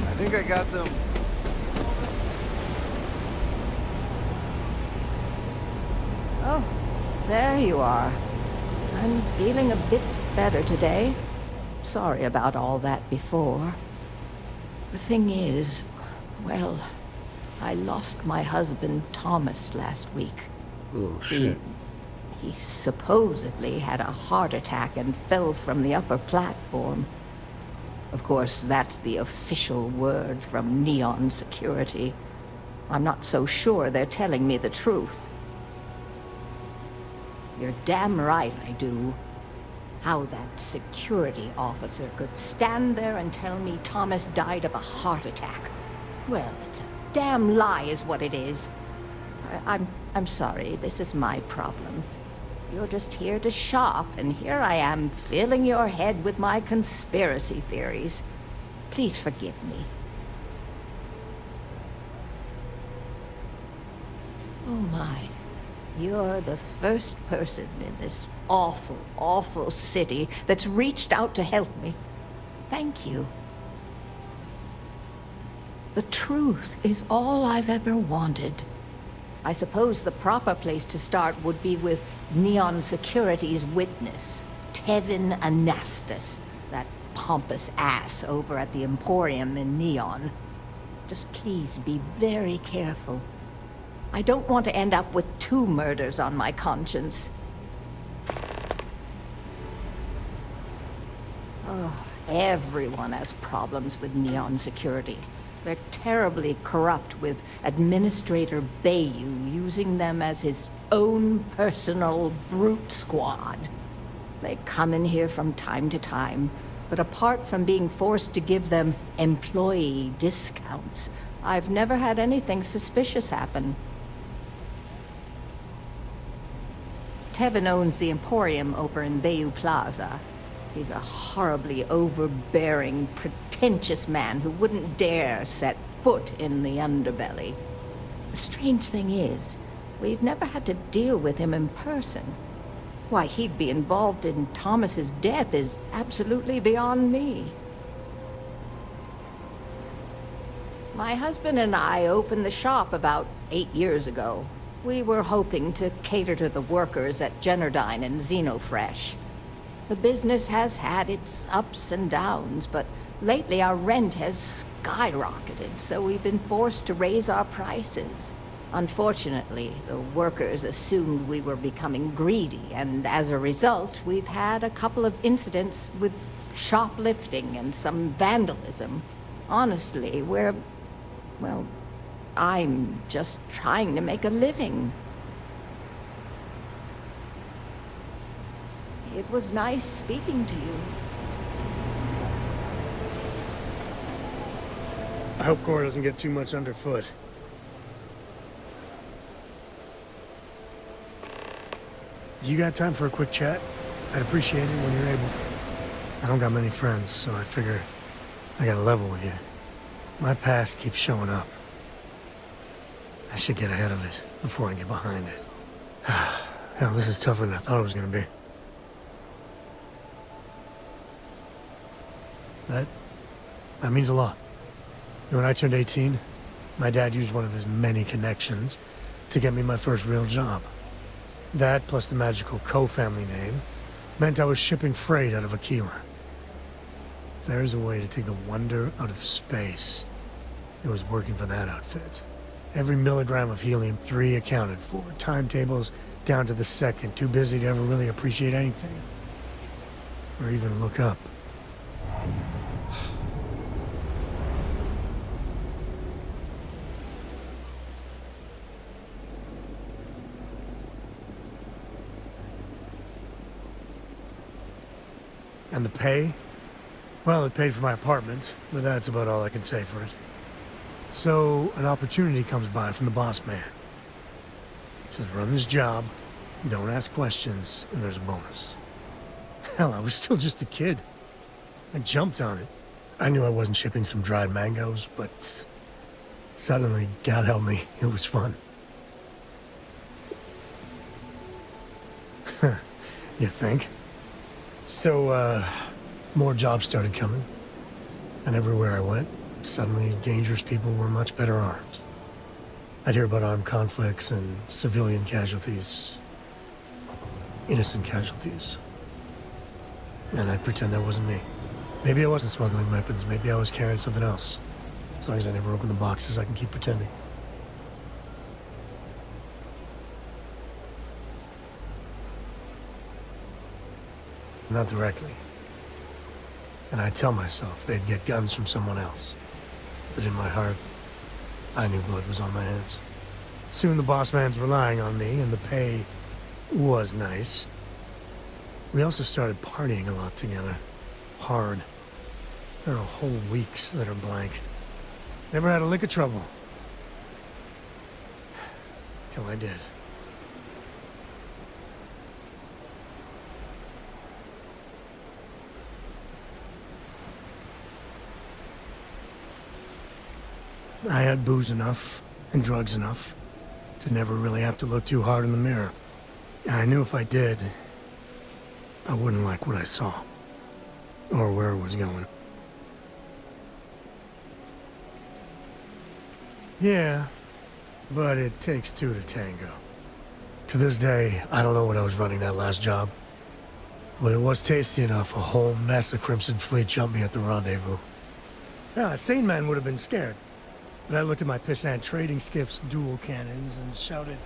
I think I got them. Oh, there you are. I'm feeling a bit better today. Sorry about all that before. The thing is, well, I lost my husband Thomas last week. Oh, shit. He supposedly had a heart attack and fell from the upper platform. Of course, that's the official word from Neon Security. I'm not so sure they're telling me the truth. You're damn right I do. How that security officer could stand there and tell me Thomas died of a heart attack. Well, it's a damn lie is what it is. I'm sorry, this is my problem. You're just here to shop, and here I am filling your head with my conspiracy theories. Please forgive me. Oh my. You're the first person in this awful, awful city that's reached out to help me. Thank you. The truth is all I've ever wanted. I suppose the proper place to start would be with Neon Security's witness, Tevin Anastas, that pompous ass over at the Emporium in Neon. Just please be very careful. I don't want to end up with 2 murders on my conscience. Oh, everyone has problems with Neon Security. They're terribly corrupt, with Administrator Bayou using them as his own personal brute squad. They come in here from time to time, but apart from being forced to give them employee discounts, I've never had anything suspicious happen. Tevin owns the Emporium over in Bayou Plaza. He's a horribly overbearing, pretentious man who wouldn't dare set foot in the underbelly. The strange thing is, we've never had to deal with him in person. Why he'd be involved in Thomas's death is absolutely beyond me. My husband and I opened the shop about 8 years ago. We were hoping to cater to the workers at Generdyne and Xenofresh. The business has had its ups and downs, but lately our rent has skyrocketed, so we've been forced to raise our prices. Unfortunately, the workers assumed we were becoming greedy, and as a result, we've had a couple of incidents with shoplifting and some vandalism. Honestly, well, I'm just trying to make a living. It was nice speaking to you. I hope Cora doesn't get too much underfoot. You got time for a quick chat? I'd appreciate it when you're able. I don't got many friends, so I figure I gotta level with you. My past keeps showing up. I should get ahead of it before I get behind it. Hell, this is tougher than I thought it was gonna be. That means a lot. When I turned 18, my dad used one of his many connections to get me my first real job. That, plus the magical co-family name, meant I was shipping freight out of Aquila. If there's a way to take the wonder out of space, it was working for that outfit. Every milligram of helium-3 accounted for, timetables down to the second, too busy to ever really appreciate anything. Or even look up. And the pay? Well, it paid for my apartment, but that's about all I can say for it. So, an opportunity comes by from the boss man. He says, run this job, don't ask questions, and there's a bonus. Hell, I was still just a kid. I jumped on it. I knew I wasn't shipping some dried mangoes, but suddenly, God help me, it was fun. You think? So, more jobs started coming. And everywhere I went, suddenly dangerous people were much better armed. I'd hear about armed conflicts and civilian casualties. Innocent casualties. And I'd pretend that wasn't me. Maybe I wasn't smuggling weapons, maybe I was carrying something else. As long as I never open the boxes, I can keep pretending. Not directly. And I'd tell myself they'd get guns from someone else. But in my heart, I knew blood was on my hands. Soon the boss man's relying on me, and the pay was nice. We also started partying a lot together. Hard. There are whole weeks that are blank. Never had a lick of trouble. Till I did. I had booze enough, and drugs enough, to never really have to look too hard in the mirror. I knew if I did, I wouldn't like what I saw, or where it was going. Yeah, but it takes two to tango. To this day, I don't know when I was running that last job. But it was tasty enough, a whole mess of Crimson Fleet jumped me at the rendezvous. Yeah, a sane man would have been scared. But I looked at my pissant trading skiff's dual cannons and shouted,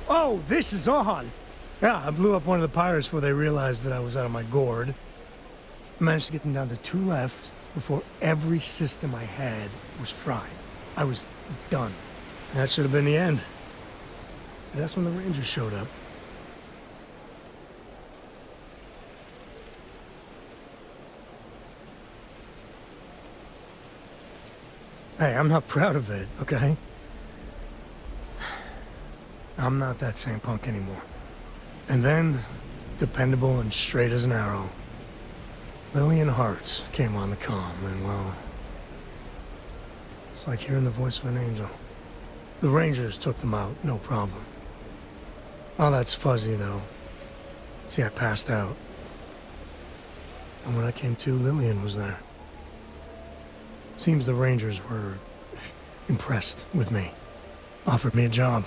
"Oh, this is on!" Yeah, I blew up one of the pirates before they realized that I was out of my gourd. I managed to get them down to 2 left before every system I had was fried. I was done. And that should have been the end. And that's when the Rangers showed up. Hey, I'm not proud of it, okay? I'm not that same punk anymore. And then, dependable and straight as an arrow, Lillian Hart came on the comm, and well, it's like hearing the voice of an angel. The Rangers took them out, no problem. All that's fuzzy, though. See, I passed out. And when I came to, Lillian was there. Seems the Rangers were impressed with me. Offered me a job.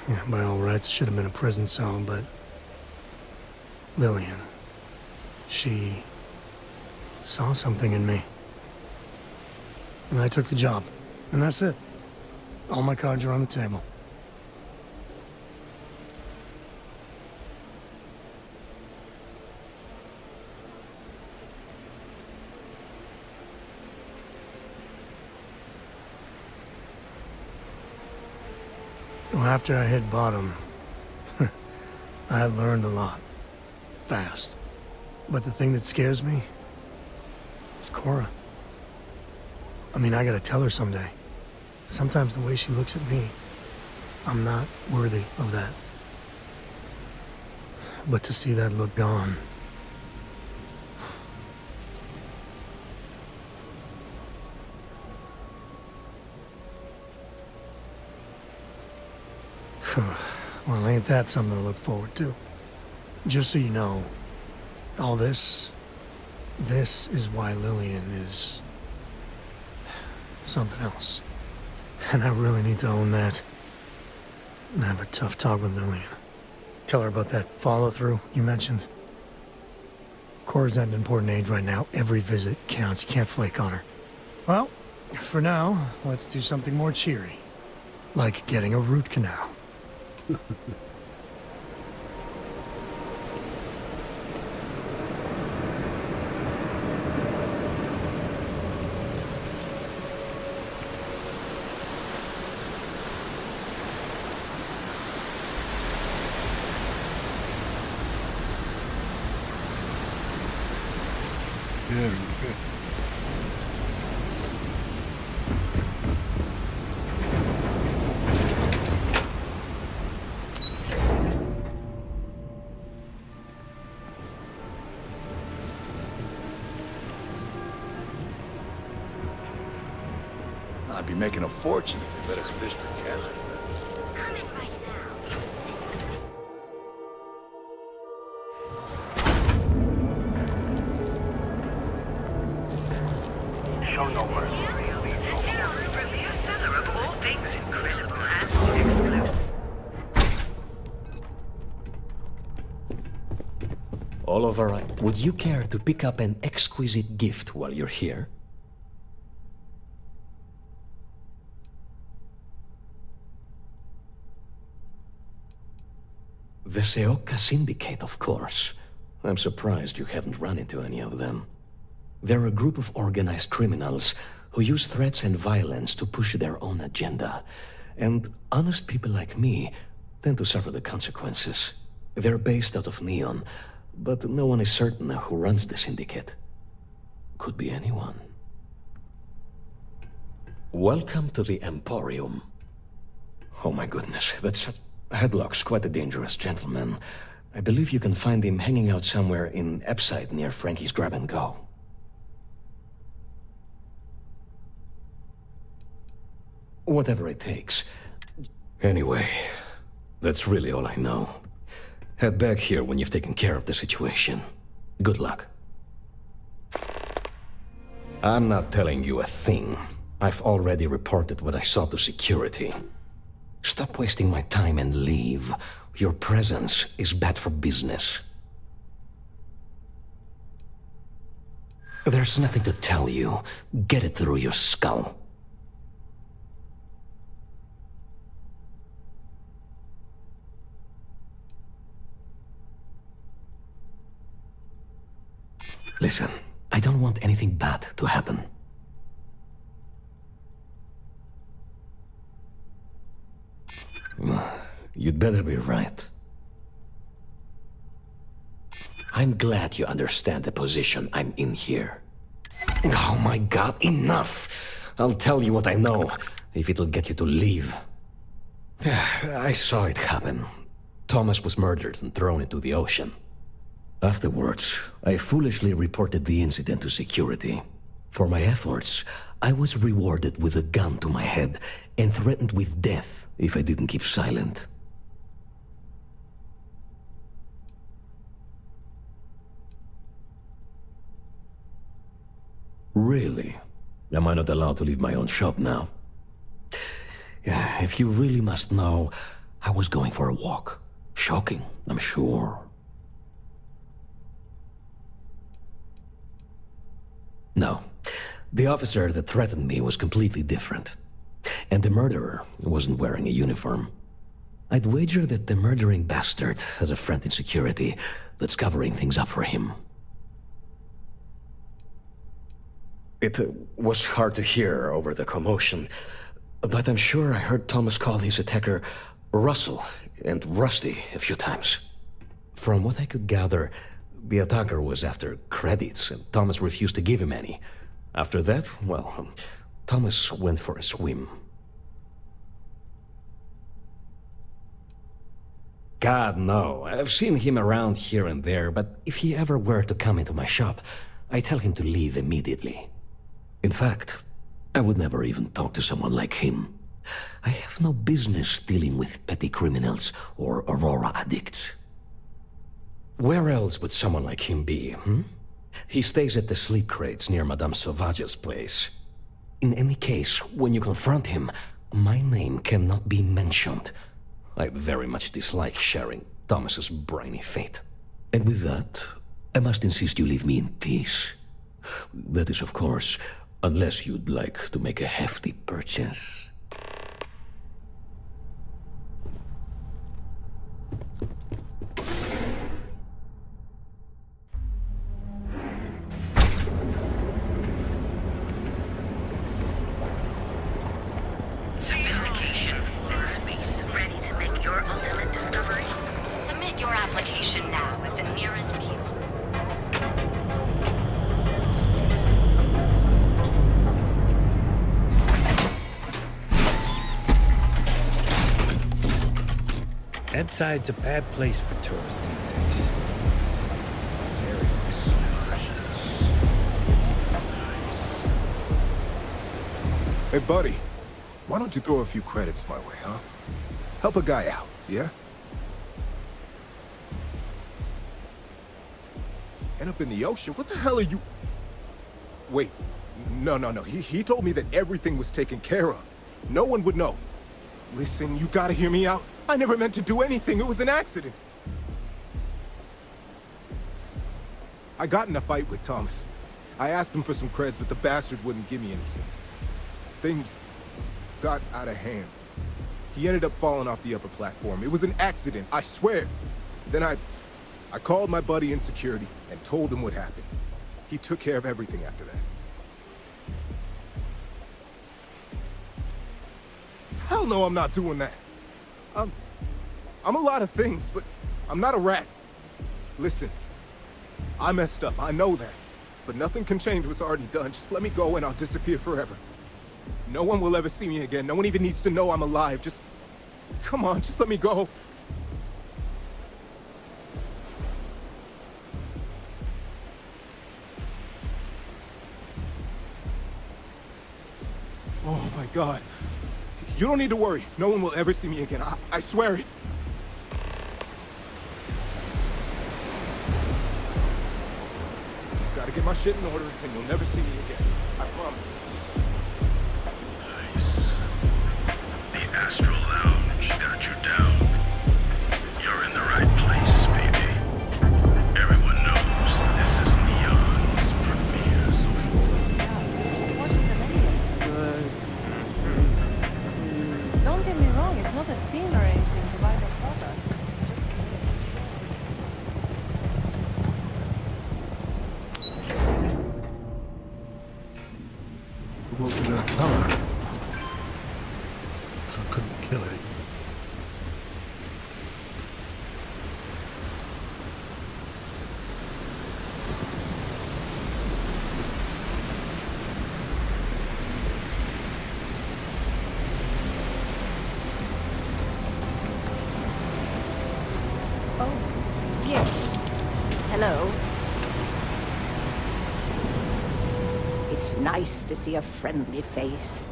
Yeah, by all rights, it should have been a prison cell, but Lillian, she saw something in me. And I took the job. And that's it. All my cards are on the table. Well, after I hit bottom, I learned a lot. Fast. But the thing that scares me is Cora. I mean, I gotta tell her someday. Sometimes the way she looks at me, I'm not worthy of that. But to see that look gone... Well, ain't that something to look forward to? Just so you know, all this is why Lillian is something else. And I really need to own that. And have a tough talk with Lillian. Tell her about that follow-through you mentioned. Cora's at an important age right now. Every visit counts. You can't flake on her. Well, for now, let's do something more cheery. Like getting a root canal. Yeah, really good. I'd be making a fortune if they let us fish for cash. Show no mercy. Oliver, would you care to pick up an exquisite gift while you're here? The Seoka Syndicate, of course. I'm surprised you haven't run into any of them. They're a group of organized criminals who use threats and violence to push their own agenda. And honest people like me tend to suffer the consequences. They're based out of Neon, but no one is certain who runs the syndicate. Could be anyone. Welcome to the Emporium. Oh my goodness, that's... Headlock's quite a dangerous gentleman. I believe you can find him hanging out somewhere in Epside near Frankie's Grab and Go. Whatever it takes. Anyway, that's really all I know. Head back here when you've taken care of the situation. Good luck. I'm not telling you a thing. I've already reported what I saw to security. Stop wasting my time and leave. Your presence is bad for business. There's nothing to tell you. Get it through your skull. Listen, I don't want anything bad to happen. You'd better be right. I'm glad you understand the position I'm in here. Oh my god, enough! I'll tell you what I know, if it'll get you to leave. I saw it happen. Thomas was murdered and thrown into the ocean. Afterwards, I foolishly reported the incident to security. For my efforts, I was rewarded with a gun to my head and threatened with death if I didn't keep silent. Really? Am I not allowed to leave my own shop now? If you really must know, I was going for a walk. Shocking, I'm sure. No. The officer that threatened me was completely different. And the murderer wasn't wearing a uniform. I'd wager that the murdering bastard has a friend in security that's covering things up for him. It was hard to hear over the commotion, but I'm sure I heard Thomas call his attacker Russell and Rusty a few times. From what I could gather, the attacker was after credits, and Thomas refused to give him any. After that, well, Thomas went for a swim. God, no. I've seen him around here and there, but if he ever were to come into my shop, I tell him to leave immediately. In fact, I would never even talk to someone like him. I have no business dealing with petty criminals or Aurora addicts. Where else would someone like him be, He stays at the sleep crates near Madame Sauvage's place. In any case, when you confront him, my name cannot be mentioned. I very much dislike sharing Thomas's briny fate. And with that, I must insist you leave me in peace. That is, of course, unless you'd like to make a hefty purchase. Sophistication in space, ready to make your ultimate discovery. Submit your application now at the nearest kiosk. Empside's a bad place for tourists these days. Hey, buddy. Why don't you throw a few credits my way, huh? Help a guy out, yeah? End up in the ocean? What the hell are you... Wait. No. He told me that everything was taken care of. No one would know. Listen, you gotta hear me out. I never meant to do anything. It was an accident. I got in a fight with Thomas. I asked him for some creds, but the bastard wouldn't give me anything. Things got out of hand. He ended up falling off the upper platform. It was an accident, I swear. Then I called my buddy in security and told him what happened. He took care of everything after that. Hell no, I'm not doing that. I'm a lot of things, but I'm not a rat. Listen, I messed up, I know that. But nothing can change what's already done. Just let me go and I'll disappear forever. No one will ever see me again. No one even needs to know I'm alive. Just... come on, just let me go. Oh my God. You don't need to worry. No one will ever see me again. I swear it. Just gotta get my shit in order and you'll never see me again. I promise. It's not a scene or anything to buy their products. What we're going to tell her? So I couldn't kill it. Yes. Hello. It's nice to see a friendly face.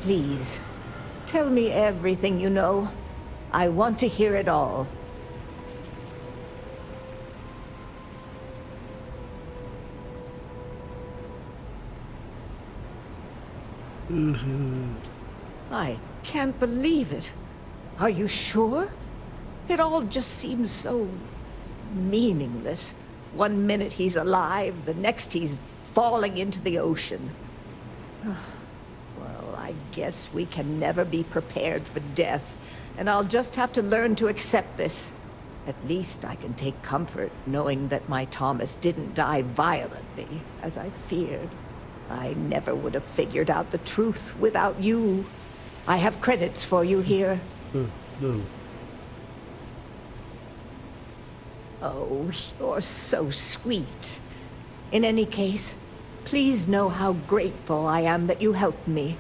Please, tell me everything you know. I want to hear it all. I can't believe it. Are you sure? It all just seems so meaningless. One minute he's alive, the next he's falling into the ocean. Well, I guess we can never be prepared for death, and I'll just have to learn to accept this. At least I can take comfort knowing that my Thomas didn't die violently, as I feared. I never would have figured out the truth without you. I have credits for you here. No. Oh, you're so sweet. In any case, please know how grateful I am that you helped me.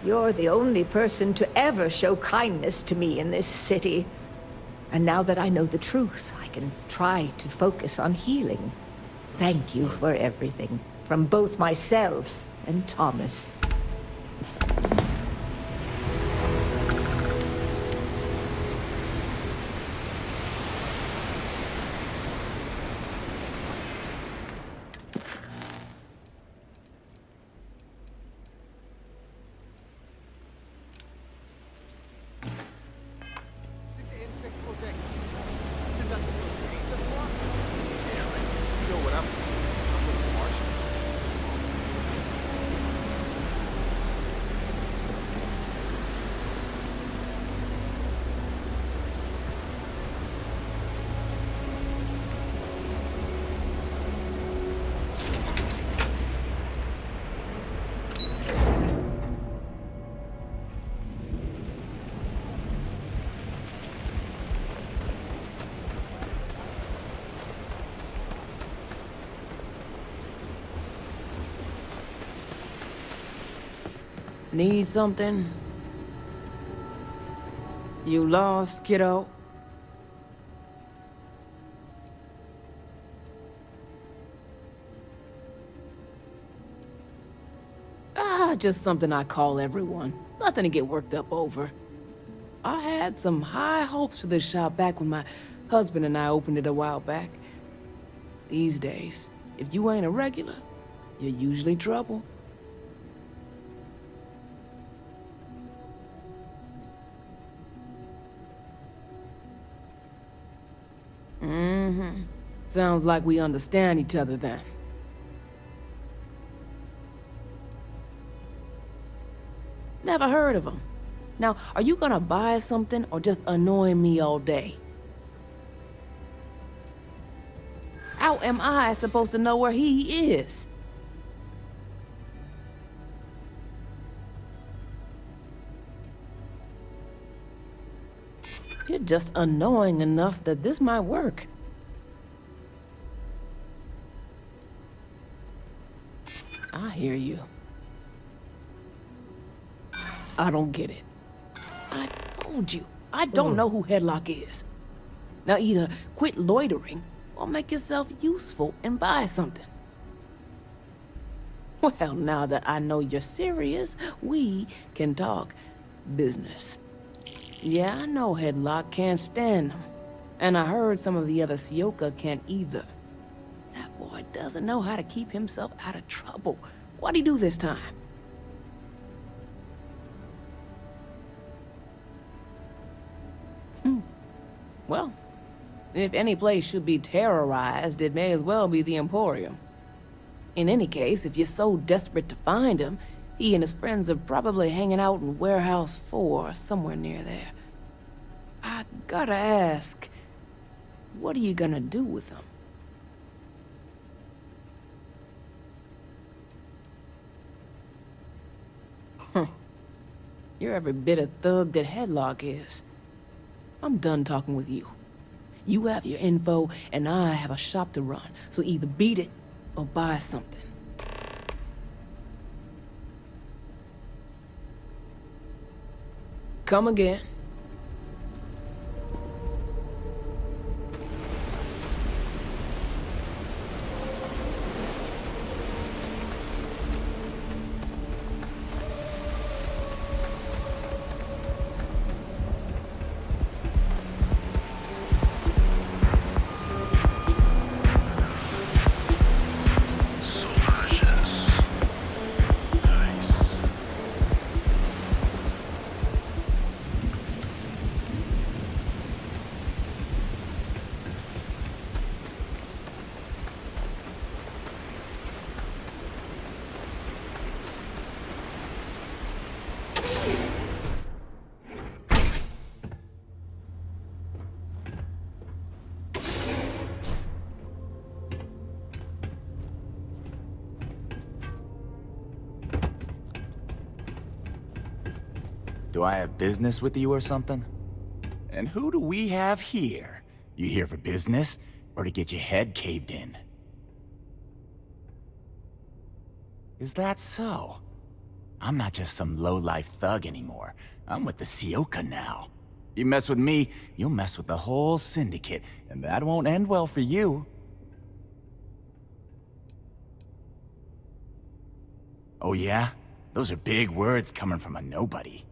You're the only person to ever show kindness to me in this city. And now that I know the truth, I can try to focus on healing. Thank you for everything, from both myself and Thomas. Need something? You lost, kiddo? Just something I call everyone. Nothing to get worked up over. I had some high hopes for this shop back when my husband and I opened it a while back. These days, if you ain't a regular, you're usually trouble. Sounds like we understand each other then. Never heard of him. Now, are you gonna buy something or just annoy me all day? How am I supposed to know where he is? You're just annoying enough that this might work. I hear you. I don't get it. I told you, I don't know who Headlock is. Now either quit loitering or make yourself useful and buy something. Well, now that I know you're serious, we can talk business. Yeah, I know Headlock can't stand them. And I heard some of the other Sioka can't either. That boy doesn't know how to keep himself out of trouble. What'd he do this time? Well, if any place should be terrorized, it may as well be the Emporium. In any case, if you're so desperate to find him, He and his friends are probably hanging out in Warehouse 4, somewhere near there. I gotta ask, what are you gonna do with them? You're every bit of thug that Headlock is. I'm done talking with you. You have your info, and I have a shop to run, so either beat it or buy something. Come again. Do I have business with you or something? And who do we have here? You here for business, or to get your head caved in? Is that so? I'm not just some low-life thug anymore. I'm with the Sioka now. You mess with me, you'll mess with the whole syndicate, and that won't end well for you. Oh yeah? Those are big words coming from a nobody.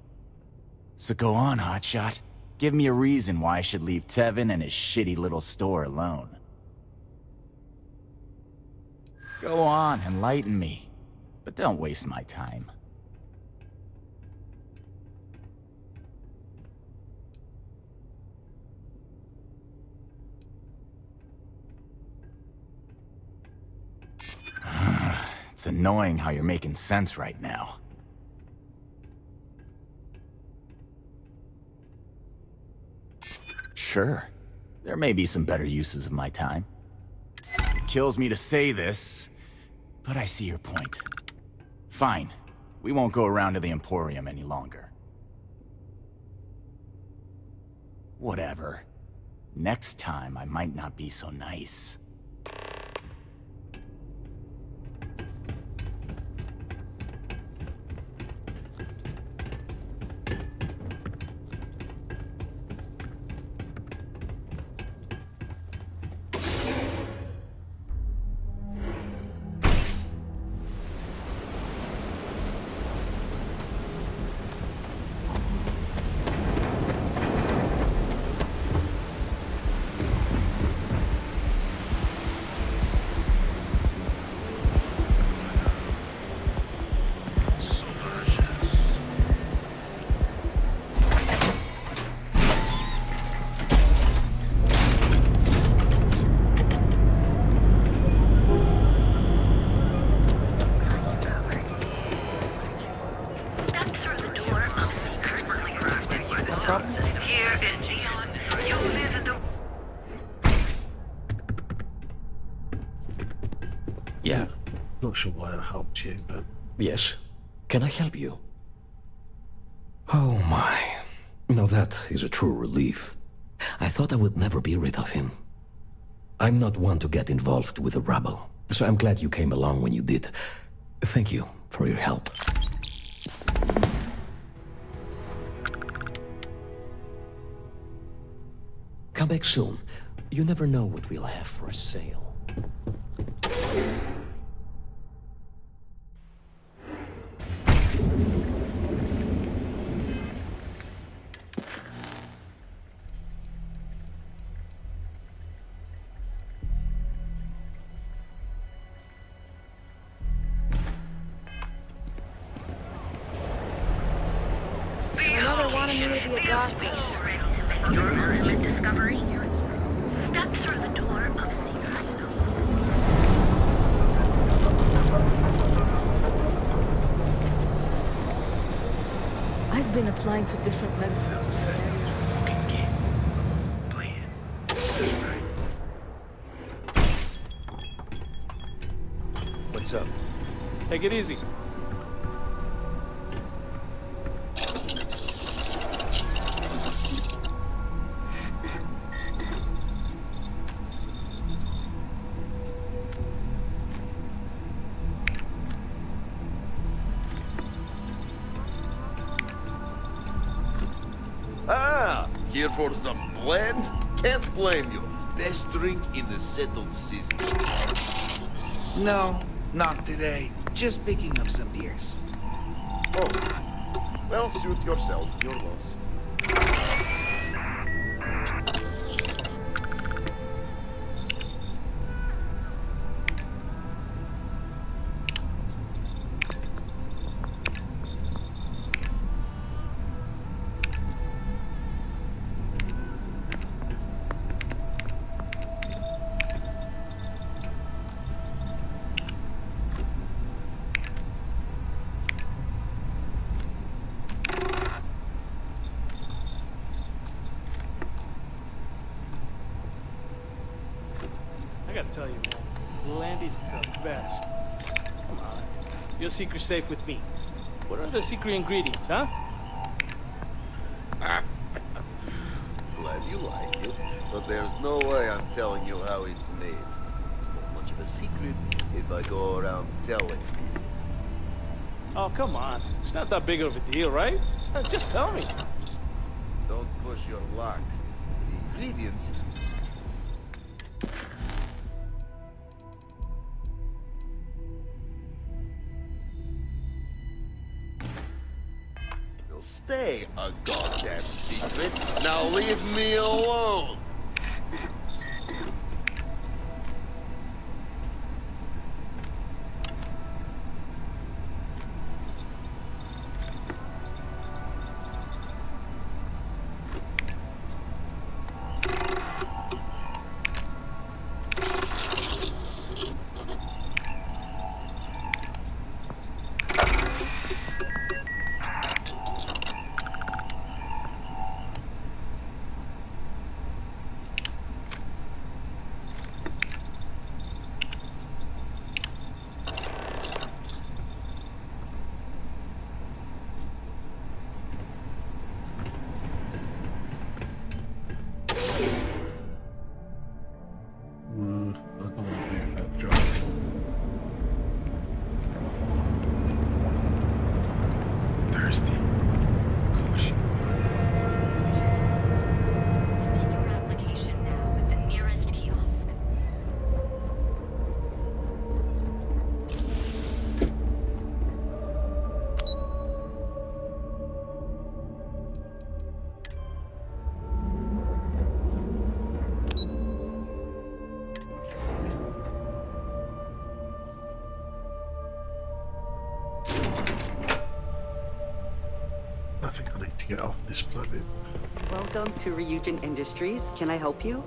So go on, hotshot. Give me a reason why I should leave Tevin and his shitty little store alone. Go on, enlighten me. But don't waste my time. It's annoying how you're making sense right now. Sure, there may be some better uses of my time. It kills me to say this, but I see your point. Fine, we won't go around to the Emporium any longer. Whatever. Next time, I might not be so nice. Yeah. Not sure why I helped you, but... Yes. Can I help you? Oh my. Now that is a true relief. I thought I would never be rid of him. I'm not one to get involved with the rabble, so I'm glad you came along when you did. Thank you for your help. Come back soon. You never know what we'll have for sale. Another wanted me to be a doctor. Your ultimate discovery? Step through the door of secrets. I've been applying to different websites. What's up? Take it easy. Ah, here for some blend? Can't blame you. Best drink in the settled system. No, not today. Just picking up some beers. Oh, well, suit yourself. Your loss. I gotta tell you, man, Landy's the best. Come on. Your secret's safe with me. What are the secret ingredients, huh? Glad you like it, but there's no way I'm telling you how it's made. It's not much of a secret if I go around telling people. Oh, come on. It's not that big of a deal, right? Just tell me. Don't push your luck. The ingredients... will stay a goddamn secret. Now leave me alone. I don't want to do that job. Thirsty. Caution. Submit your application now at the nearest kiosk. I think I need to get off this planet. Welcome to Ryujin Industries. Can I help you?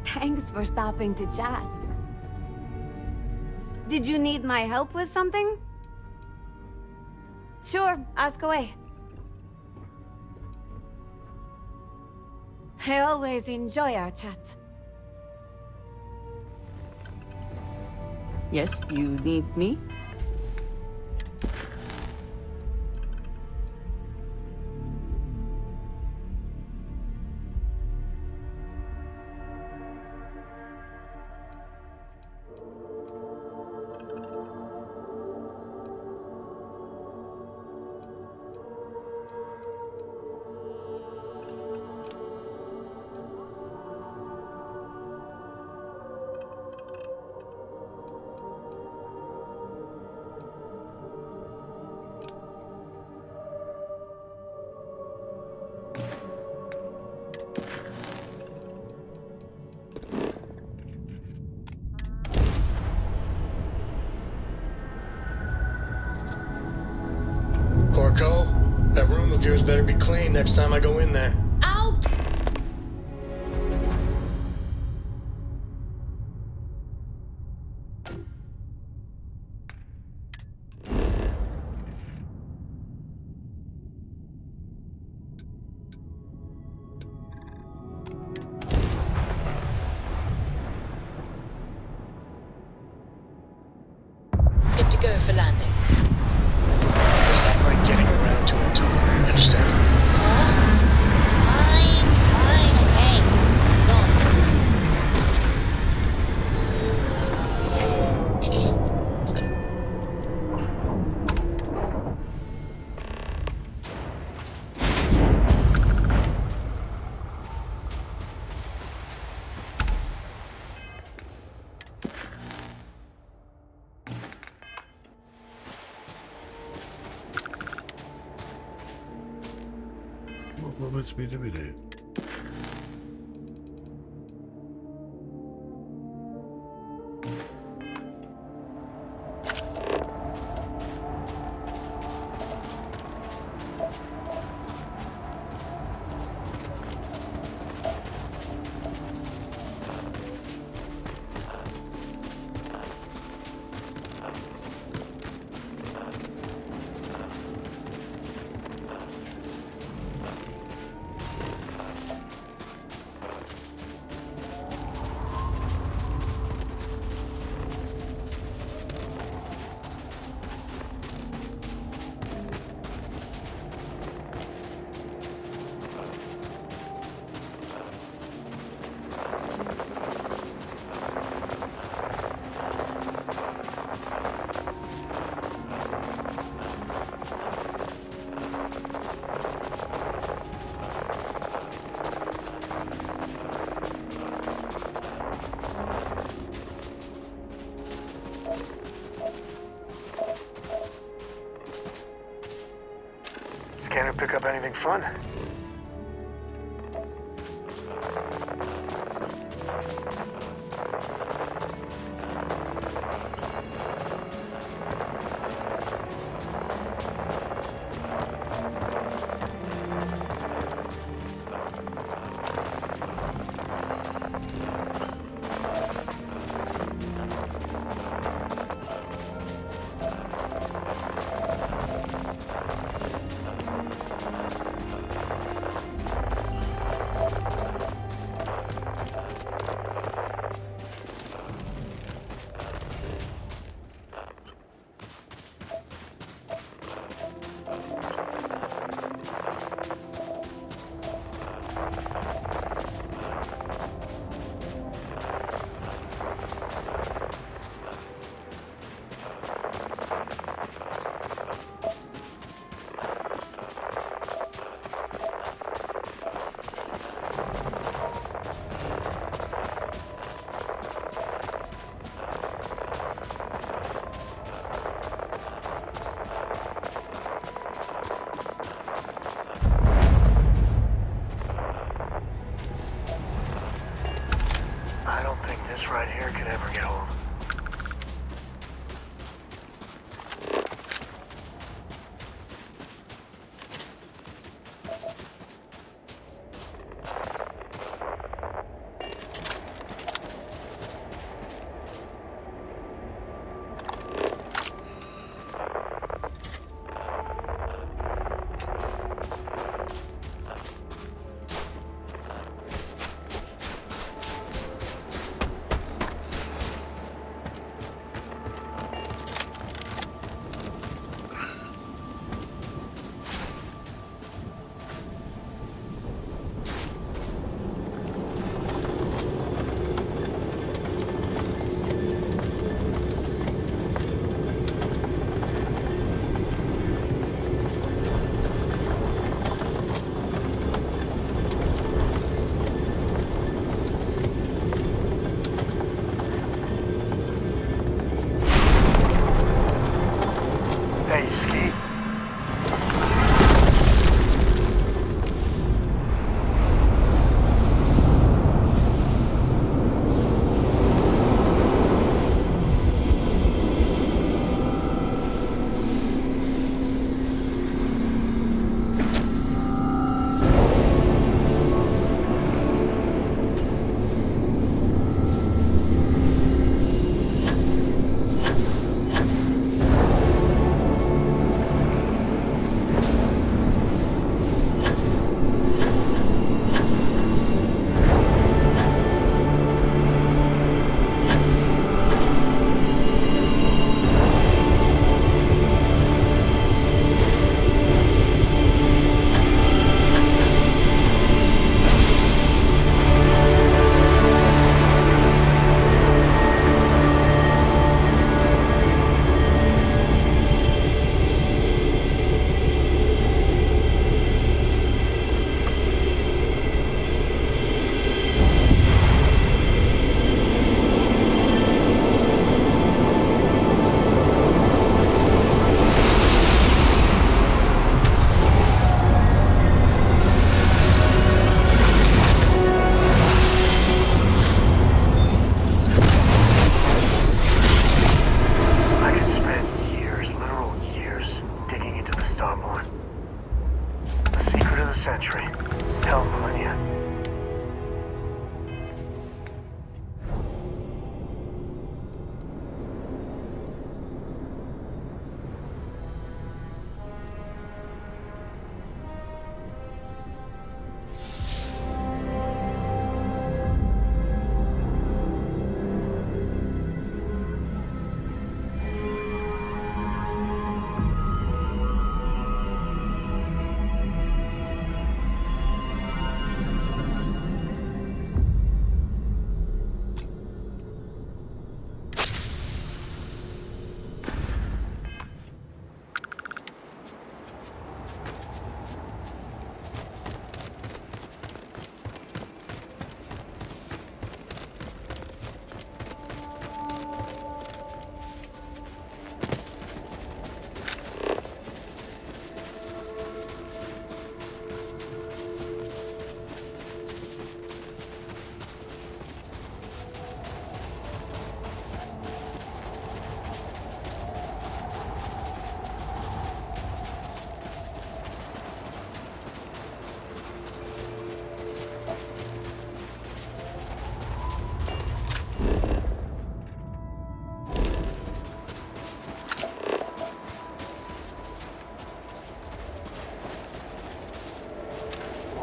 Thanks for stopping to chat. Did you need my help with something? Sure, ask away. I always enjoy our chats. Yes, you need me? That room of yours better be clean next time I go in there. Ow! Good to go for landing. It's not like getting around to it, Tom. Understand? Fine, okay. What wants me doing here? Scanner pick up anything fun?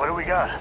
What do we got?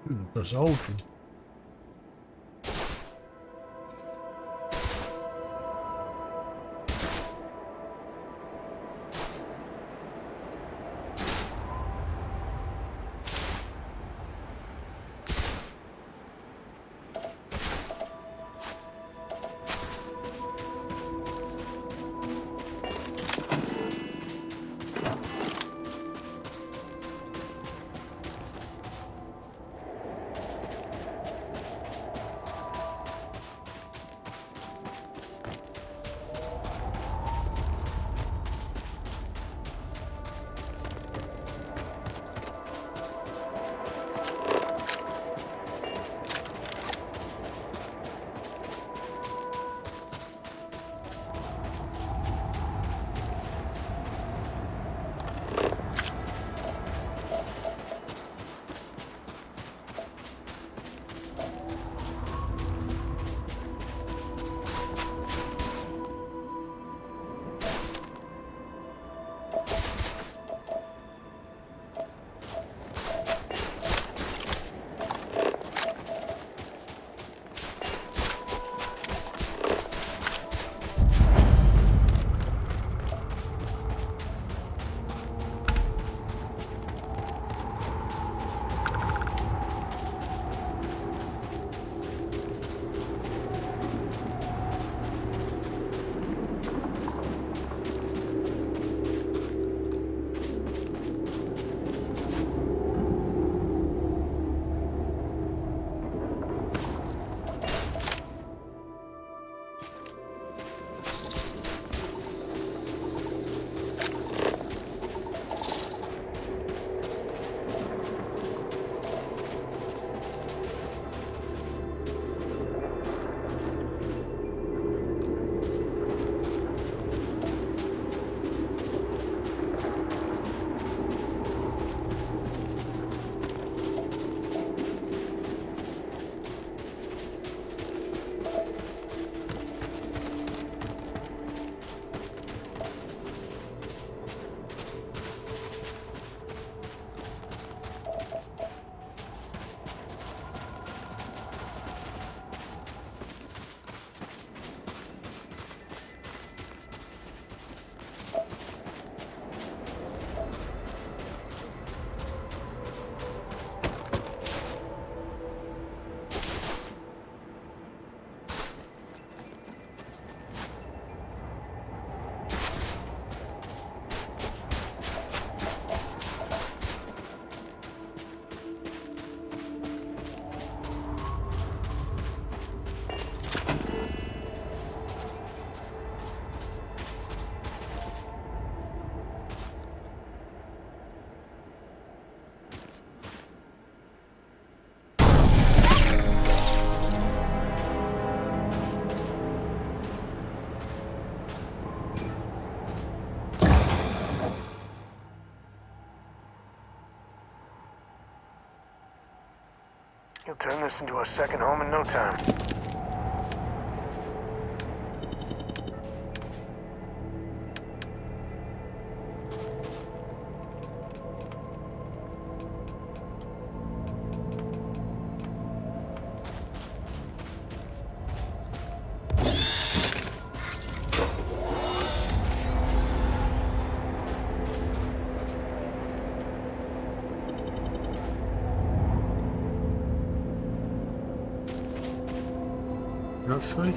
Resolve them. You'll turn this into a second home in no time. Outside.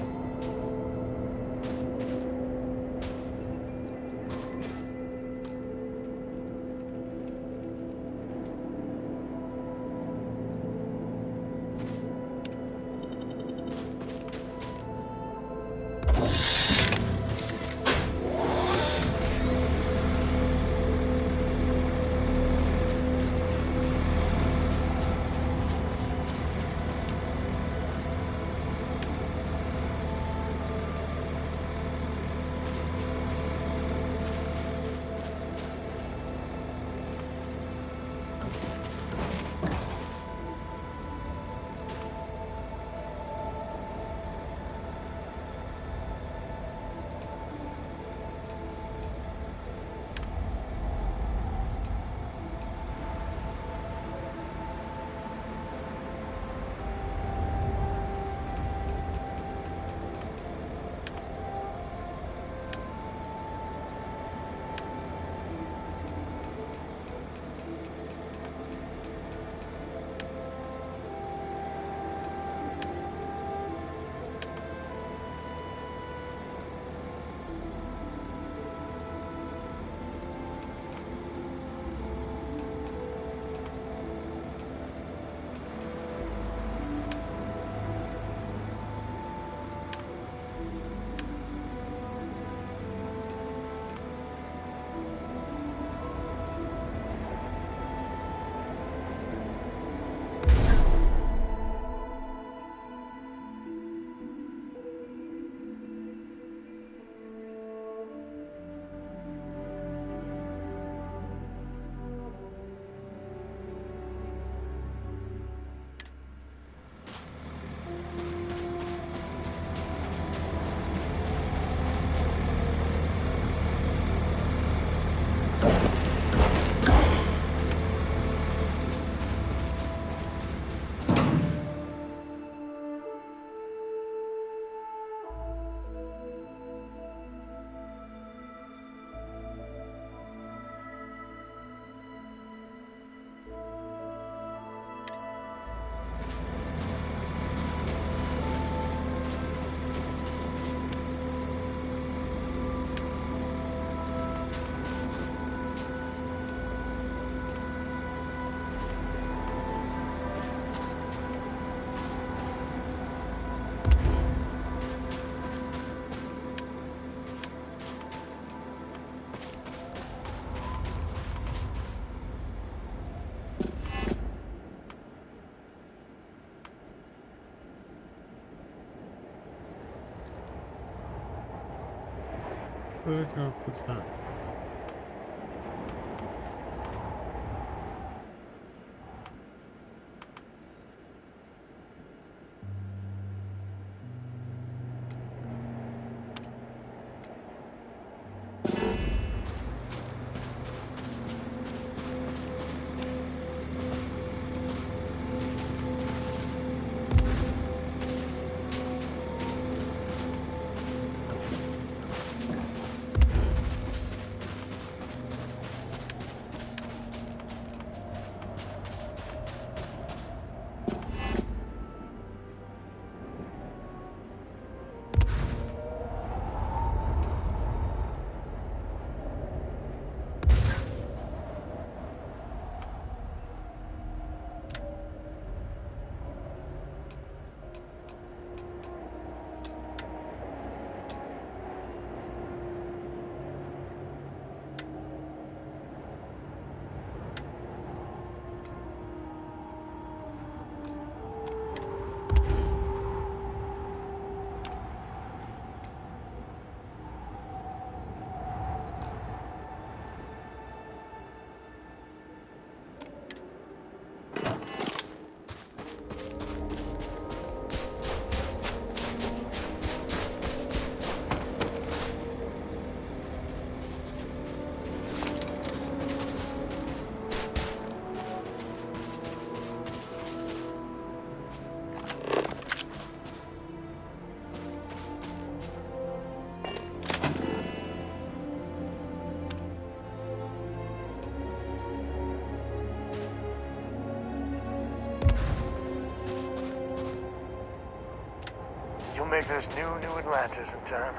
What's that? You'll make this new Atlantis in time.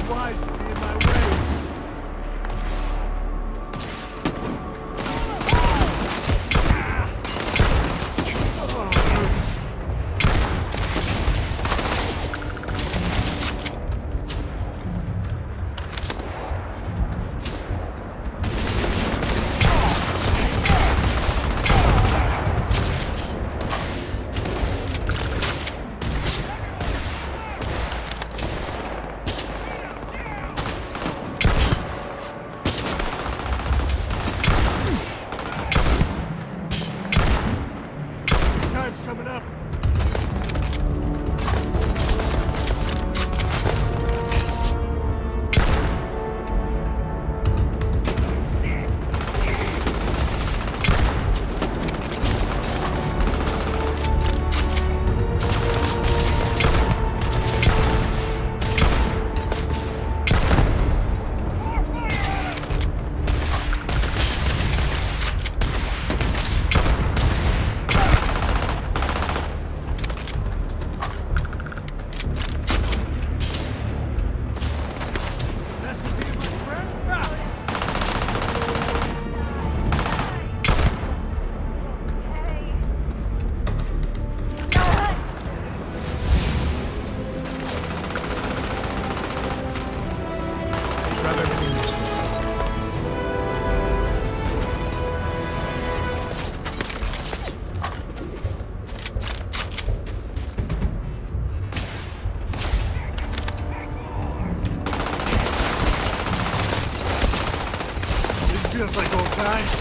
wise to be in my way. Coming up. Feels like old times.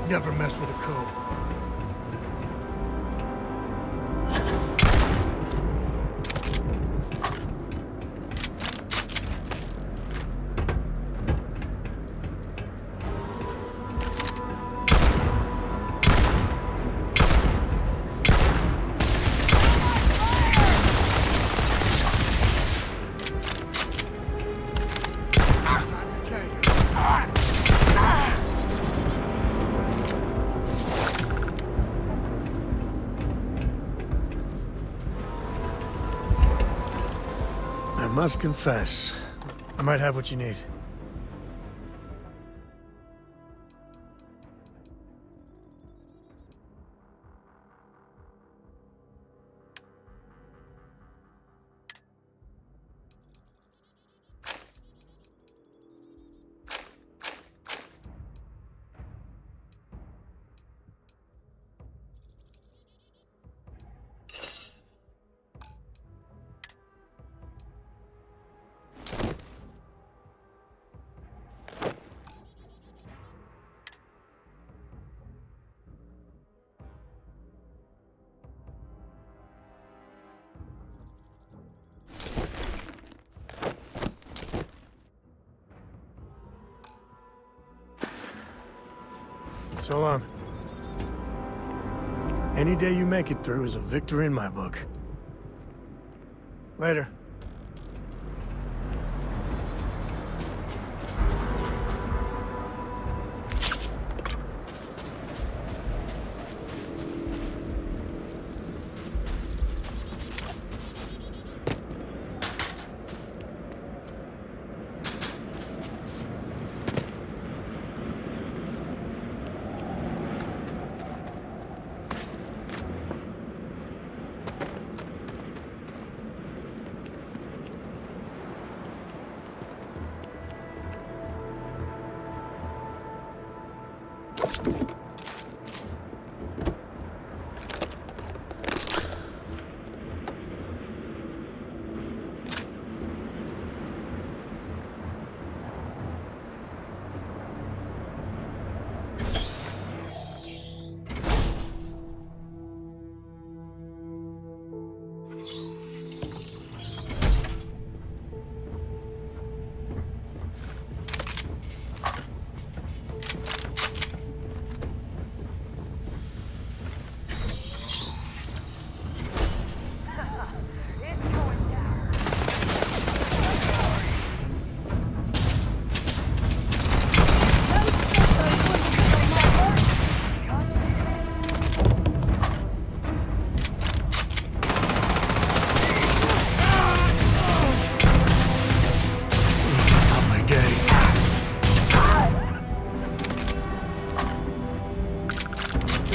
Never mess with a code. I must confess, I might have what you need. So long. Any day you make it through is a victory in my book. Later.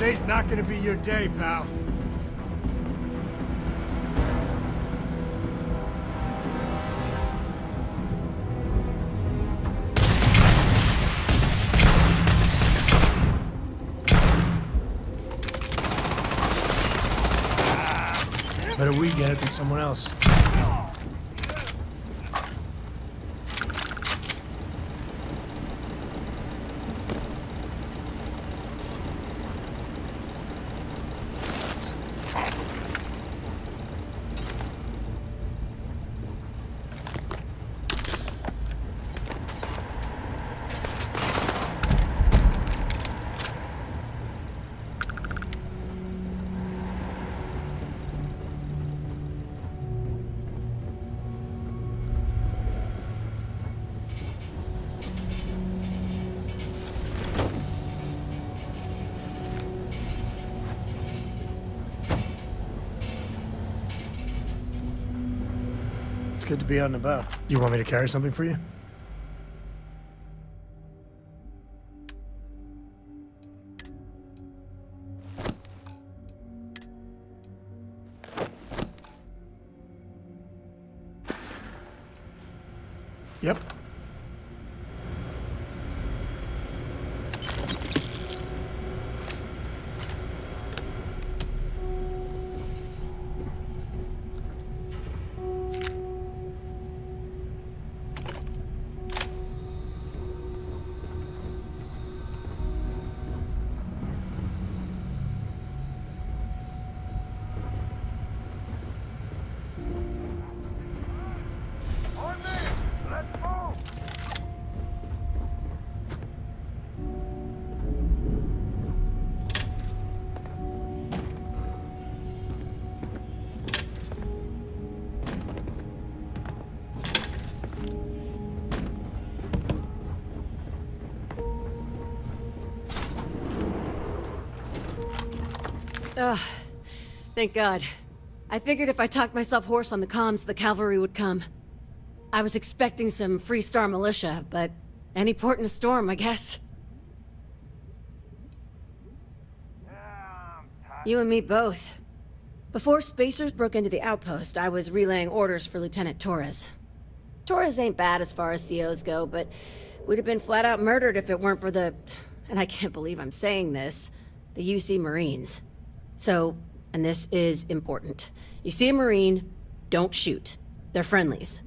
Today's not gonna be your day, pal. Better we get it than someone else. It's good to be out and about. You want me to carry something for you? Yep. Ugh. Thank God. I figured if I talked myself hoarse on the comms, the cavalry would come. I was expecting some Freestar militia, but any port in a storm, I guess. You and me both. Before Spacers broke into the outpost, I was relaying orders for Lieutenant Torres. Torres ain't bad as far as COs go, but we'd have been flat out murdered if it weren't for the... and I can't believe I'm saying this... the UC Marines. So, and this is important. You see a Marine, don't shoot. They're friendlies.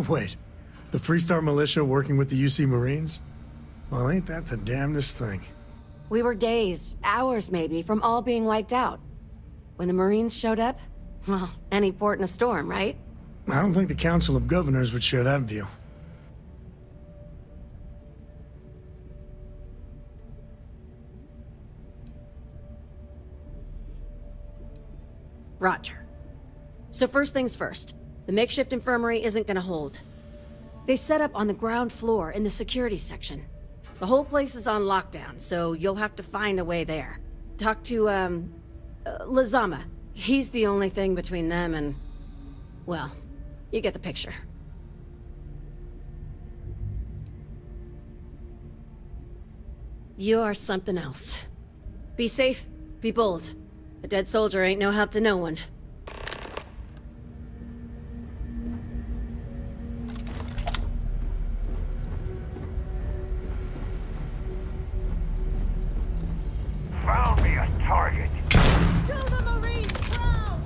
Wait, the Freestar Militia working with the UC Marines? Well, ain't that the damnedest thing? We were days, hours maybe, from all being wiped out. When the Marines showed up, well, any port in a storm, right? I don't think the Council of Governors would share that view. Roger. So first things first, the makeshift infirmary isn't gonna hold. They set up on the ground floor in the security section. The whole place is on lockdown, so you'll have to find a way there. Talk to, Lazama. He's the only thing between them and... well, you get the picture. You're something else. Be safe, be bold. A dead soldier ain't no help to no one. Found me a target. To the Marines, proud!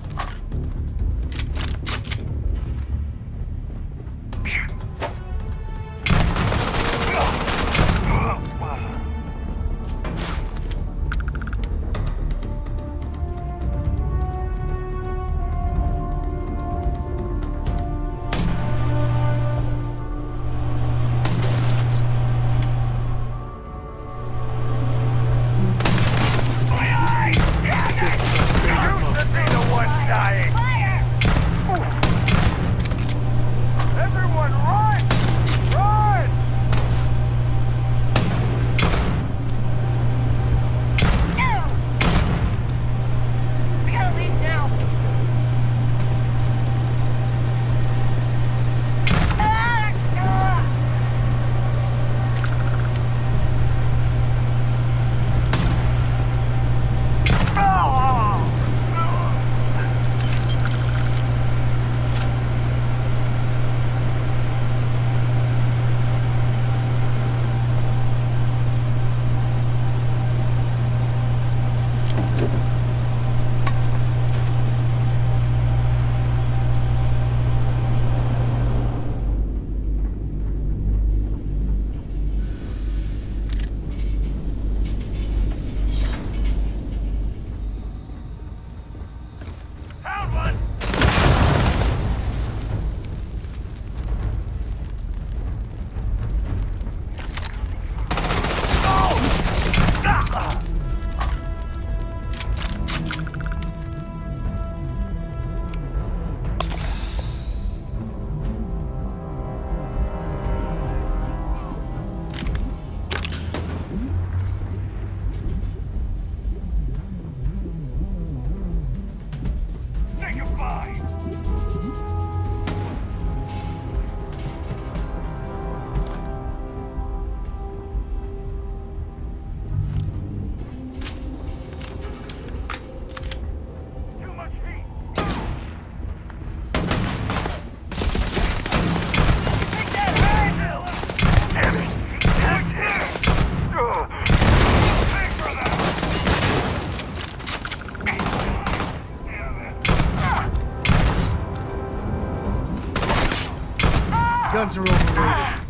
Guns are overrated.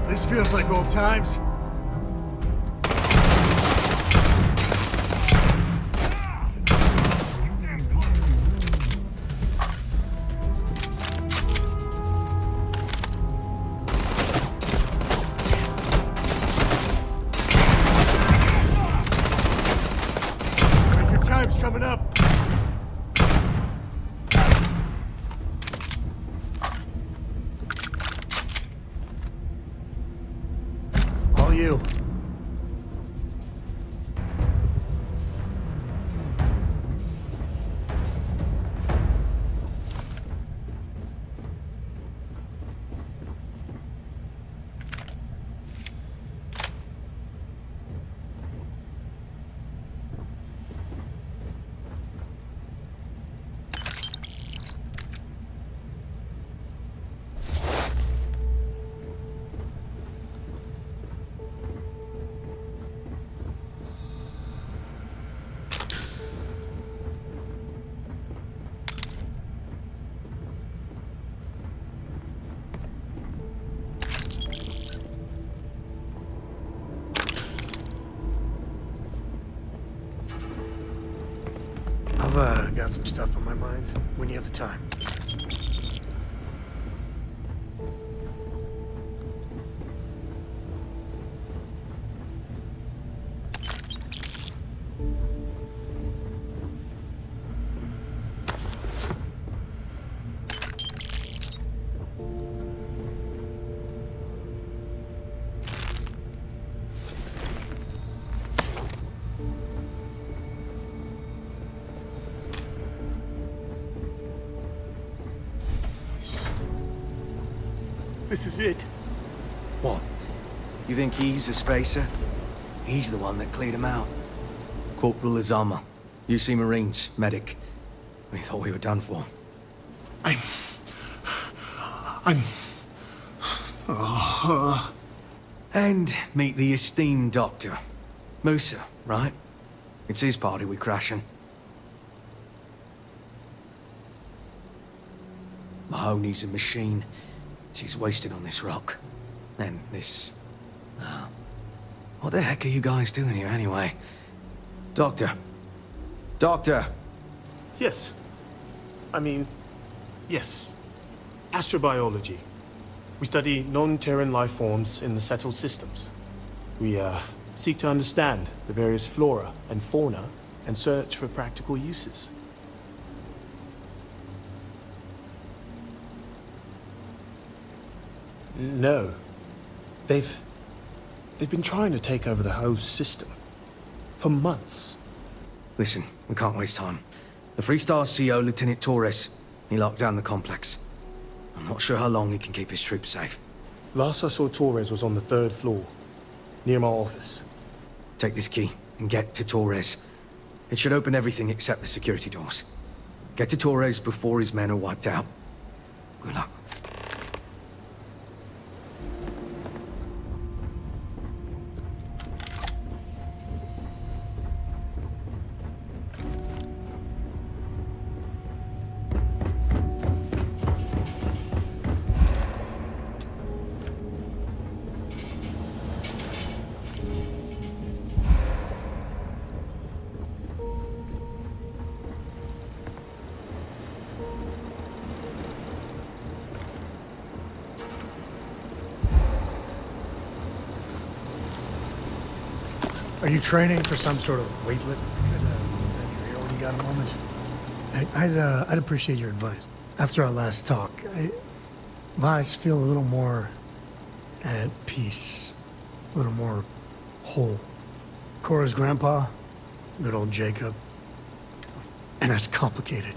This feels like old times. Your time's coming up. All you. I've got some stuff on my mind when you have the time. This is it. What? You think he's a spacer? He's the one that cleared him out. Corporal Azama, UC Marines, medic. We thought we were done for. And meet the esteemed doctor. Musa, right? It's his party we're crashing. Mahoney's a machine. She's wasted on this rock. And this... what the heck are you guys doing here anyway? Doctor. Doctor! Yes. Yes. Astrobiology. We study non-Terran life forms in the settled systems. We, seek to understand the various flora and fauna and search for practical uses. No. They've been trying to take over the whole system. For months. Listen, we can't waste time. The Freestar CO, Lieutenant Torres, he locked down the complex. I'm not sure how long he can keep his troops safe. Last I saw Torres was on the 3rd floor, near my office. Take this key and get to Torres. It should open everything except the security doors. Get to Torres before his men are wiped out. Good luck. Are you training for some sort of weightlifting? When you got a moment? I'd appreciate your advice. After our last talk, I just feel a little more at peace, a little more whole. Cora's grandpa, good old Jacob, and that's complicated.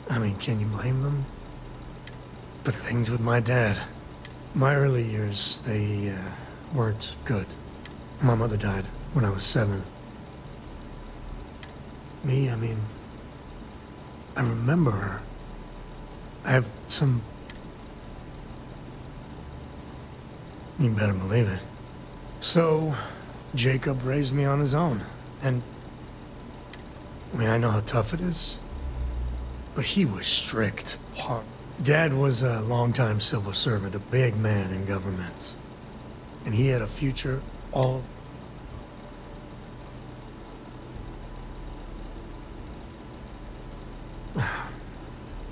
I mean, can you blame them? But things with my dad. My early years, they weren't good. My mother died when I was 7. Me, I remember her. I have some... You better believe it. So, Jacob raised me on his own, and... I know how tough it is, but he was strict, hard. Dad was a longtime civil servant, a big man in government. And he had a future all...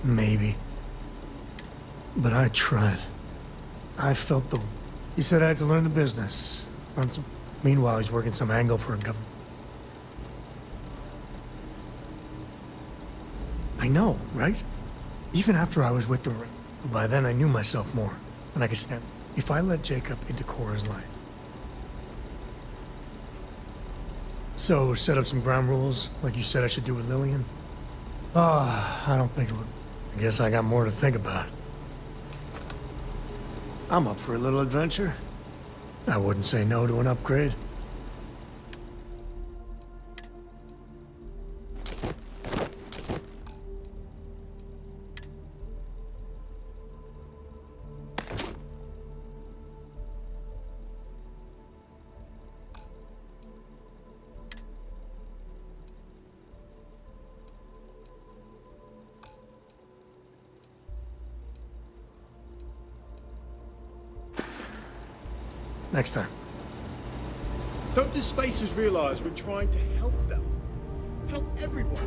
Maybe. But I tried. I felt the... He said I had to learn the business. Meanwhile, he's working some angle for a government. I know, right? Even after I was with the... By then I knew myself more, and I could stand... If I let Jacob into Cora's life... So, set up some ground rules, like you said I should do with Lillian? I don't think it would... I guess I got more to think about. I'm up for a little adventure. I wouldn't say no to an upgrade. Next time. Don't the spacers realize we're trying to help them? Help everyone.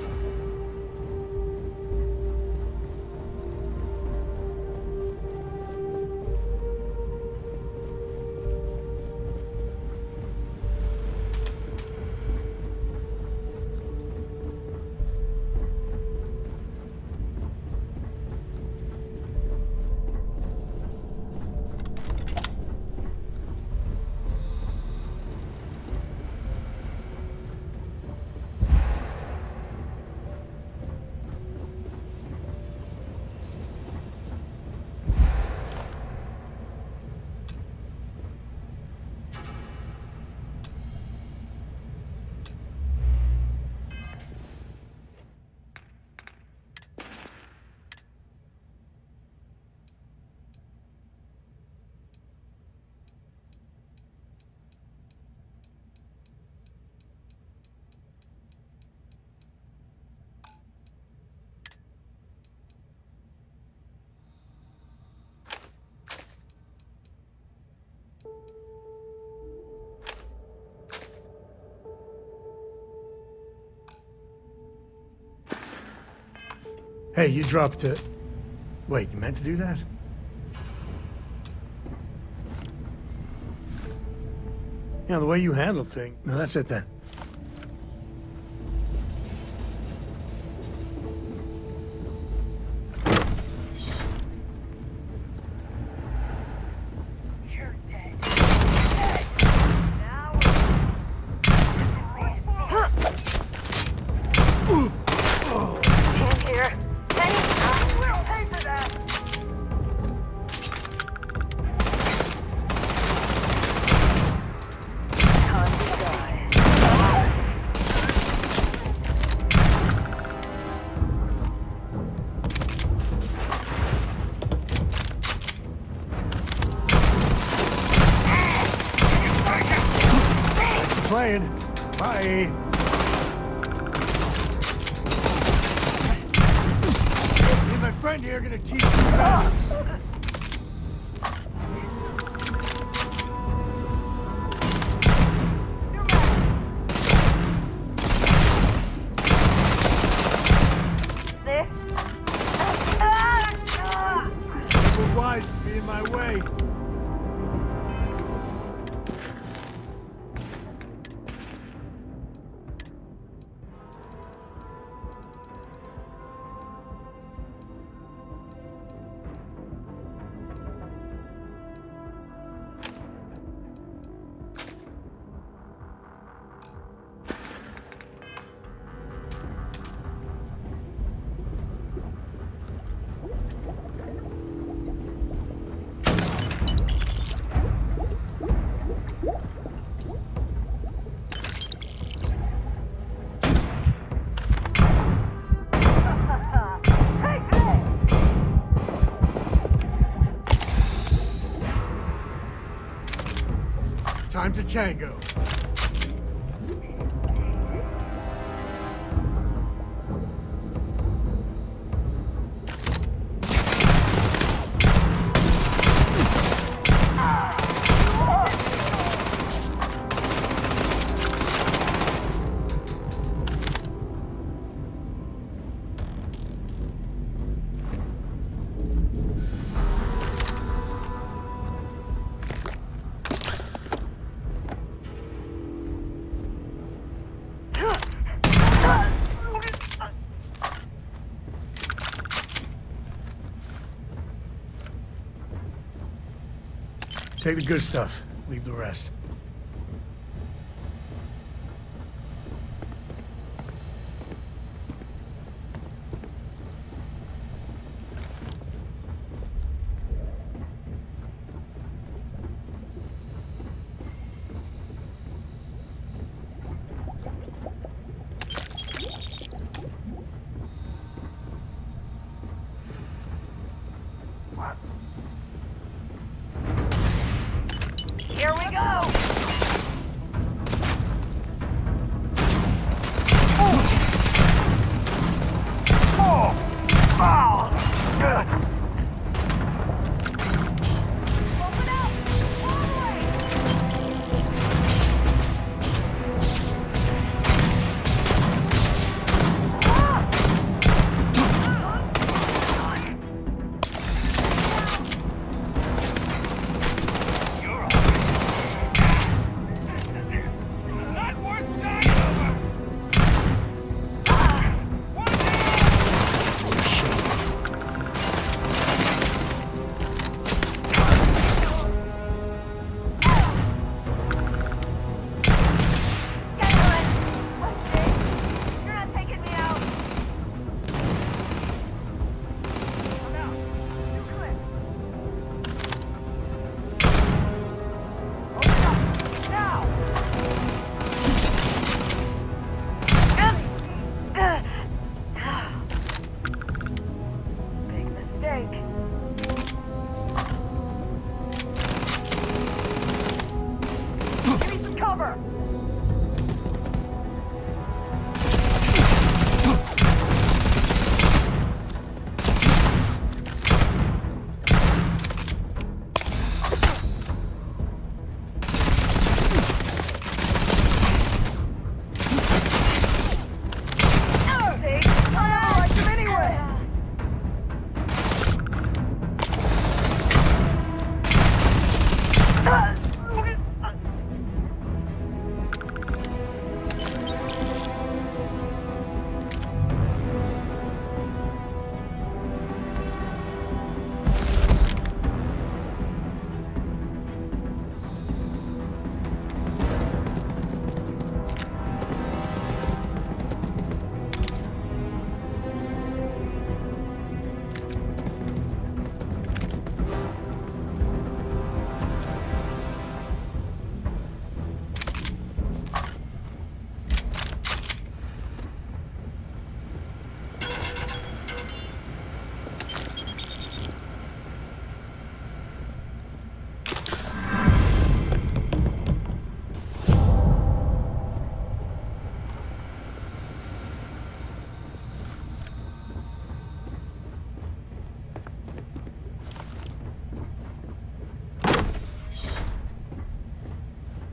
Hey, you dropped it. Wait, you meant to do that? Yeah, the way you handle things. No, that's it then. Playing. Bye. Me and my friend here are gonna teach you manners. We're wise to be in my way. Time to tango. Take the good stuff, leave the rest. Here we go!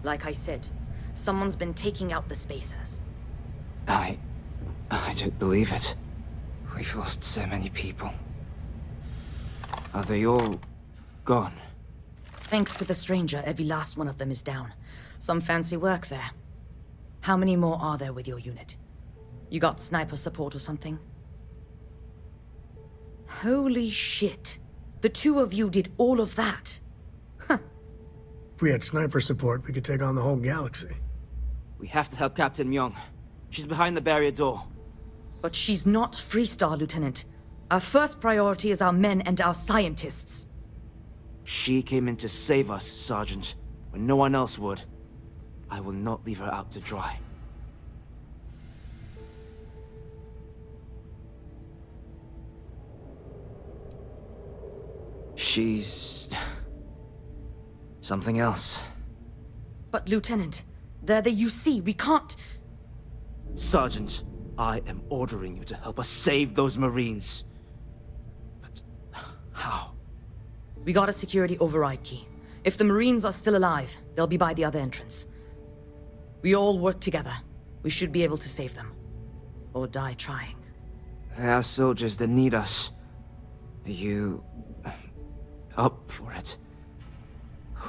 Like I said, someone's been taking out the spacers. I don't believe it. We've lost so many people. Are they all gone? Thanks to the stranger, every last one of them is down. Some fancy work there. How many more are there with your unit? You got sniper support or something? Holy shit. The two of you did all of that. If we had sniper support, we could take on the whole galaxy. We have to help Captain Myung. She's behind the barrier door. But she's not Freestar, Lieutenant. Our first priority is our men and our scientists. She came in to save us, Sergeant, when no one else would. I will not leave her out to dry. She's... something else. But Lieutenant, they're the UC. We can't... Sergeant, I am ordering you to help us save those Marines. But how? We got a security override key. If the Marines are still alive, they'll be by the other entrance. We all work together. We should be able to save them. Or die trying. There are soldiers that need us. Are you... up for it?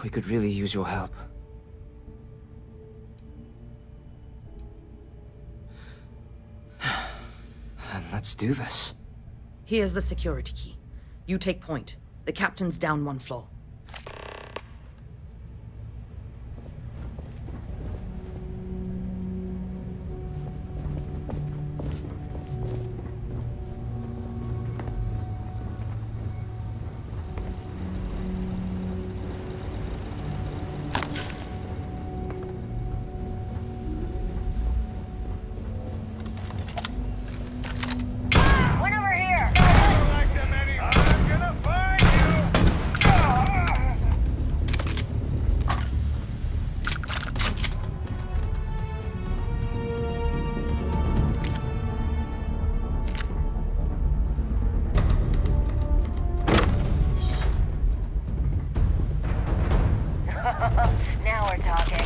We could really use your help. And let's do this. Here's the security key. You take point. The captain's down one floor. Now we're talking.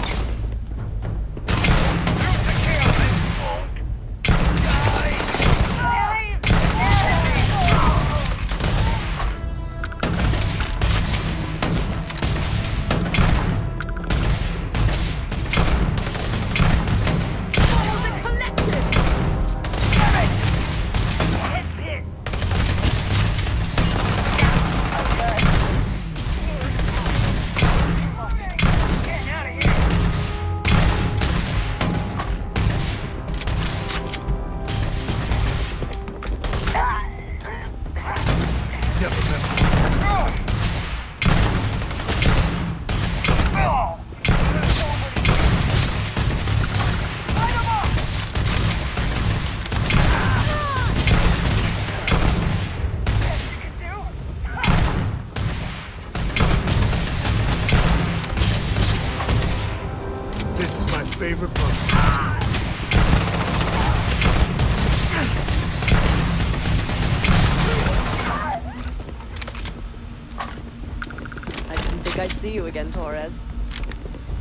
This is my favorite part. I didn't think I'd see you again, Torres.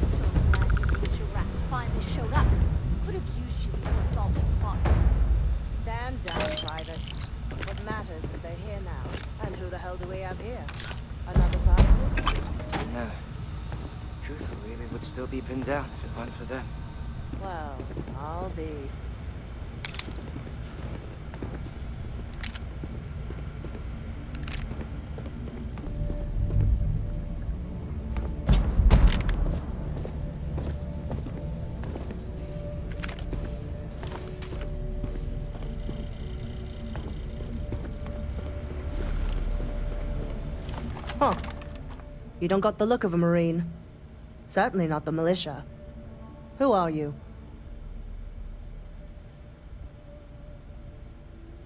So glad you Mr. Rats finally showed up. Could have used you in your adult part. Stand down, Private. What matters is they're here now. And who the hell do we have here? Another scientist? No. Truthfully, we would still be pinned down if it weren't for them. Well, I'll be. Huh. You don't got the look of a Marine. Certainly not the militia. Who are you?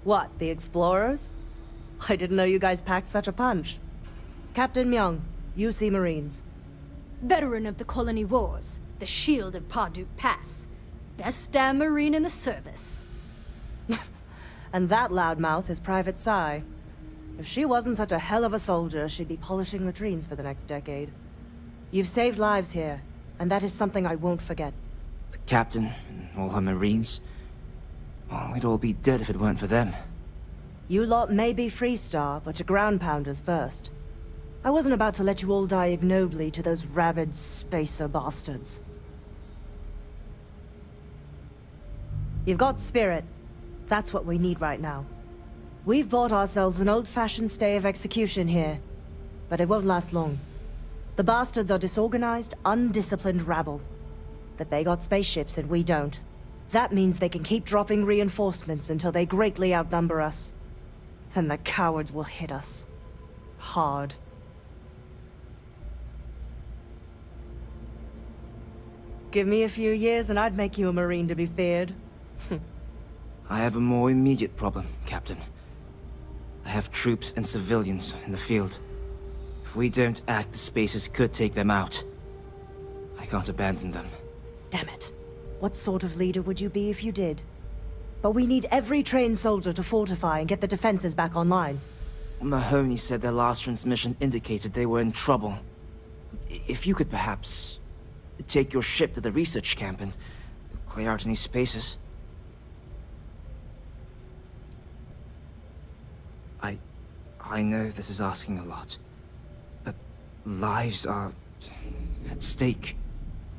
What, the explorers? I didn't know you guys packed such a punch. Captain Myung, UC Marines. Veteran of the Colony Wars, the Shield of Parduk Pass. Best damn Marine in the service. And that loudmouth is Private Sai. If she wasn't such a hell of a soldier, she'd be polishing latrines for the next decade. You've saved lives here. and that is something I won't forget. The captain and all her marines. Oh, we'd all be dead if it weren't for them. You lot may be Freestar, but you're ground pounders first. I wasn't about to let you all die ignobly to those rabid spacer bastards. You've got spirit. That's what we need right now. We've bought ourselves an old-fashioned stay of execution here, but it won't last long. The bastards are disorganized, undisciplined rabble. But they got spaceships and we don't. That means they can keep dropping reinforcements until they greatly outnumber us. Then the cowards will hit us. Hard. Give me a few years and I'd make you a Marine to be feared. I have a more immediate problem, Captain. I have troops and civilians in the field. If we don't act, the Spacers could take them out. I can't abandon them. Damn it. What sort of leader would you be if you did? But we need every trained soldier to fortify and get the defenses back online. Mahoney said their last transmission indicated they were in trouble. If you could perhaps take your ship to the research camp and clear out any spaces. I know this is asking a lot, but lives are at stake.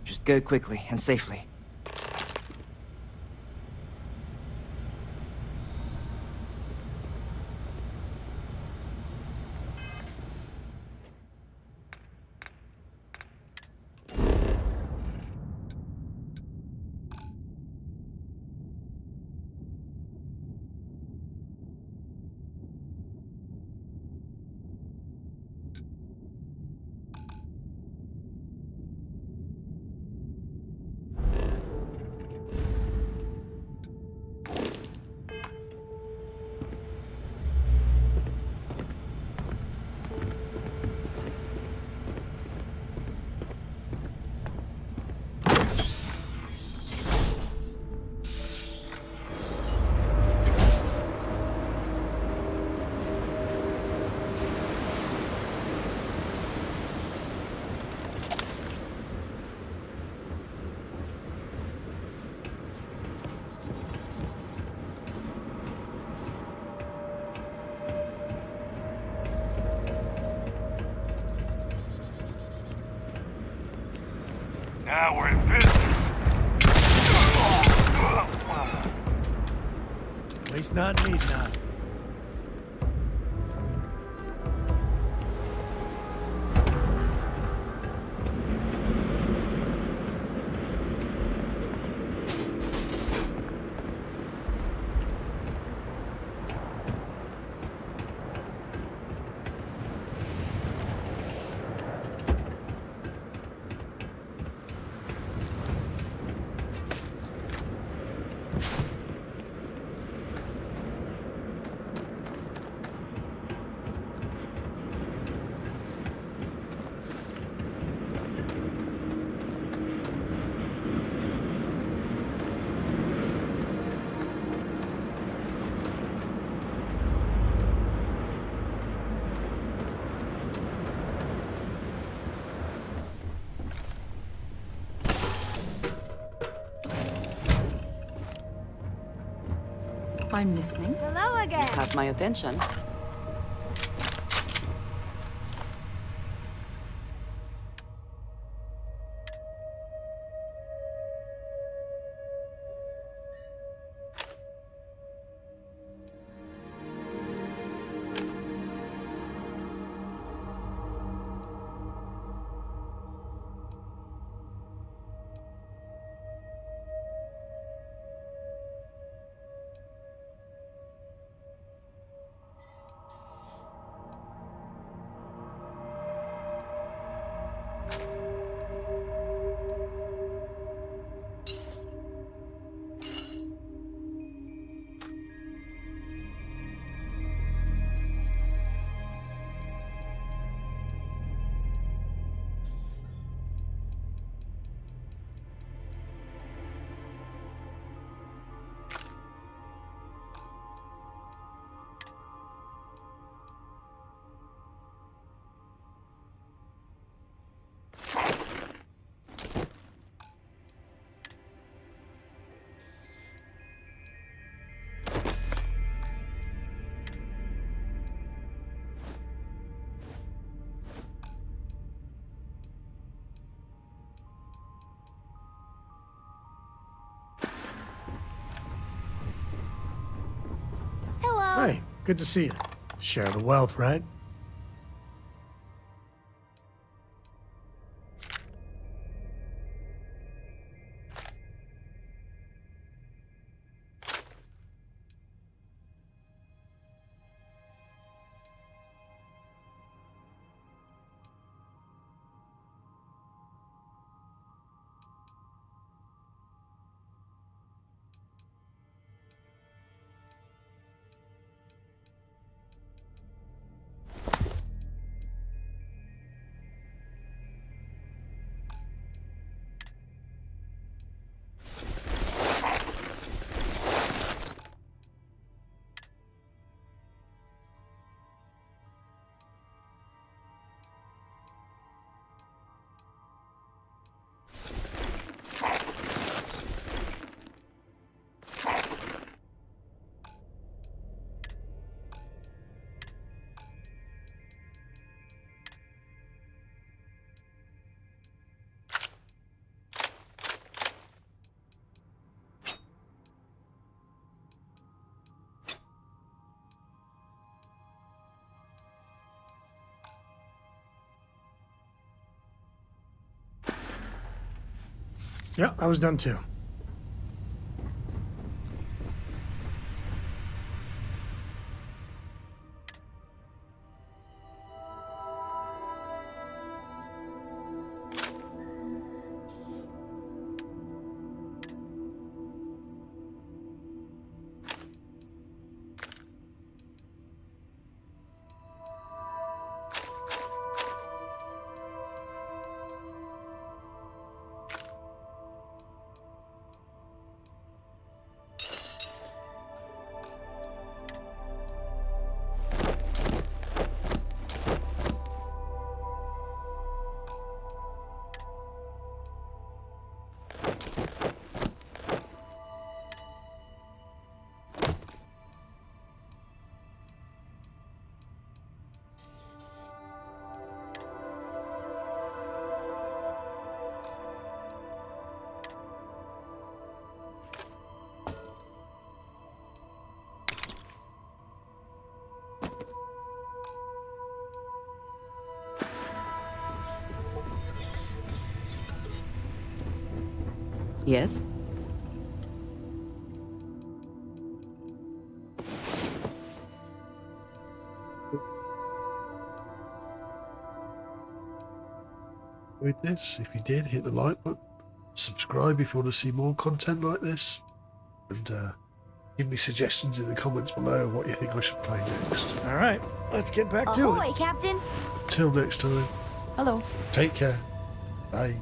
Just go quickly and safely. Now we're in business. At least not me now. I'm listening. Hello again. Have my attention. Hi, good to see you. Share the wealth, right? Yeah, I was done too. Yes? With this, if you did, hit the like button, subscribe if you want to see more content like this, and give me suggestions in the comments below what you think I should play next. All right, let's get back to it. Ahoy, Captain. Till next time. Hello. Take care. Bye.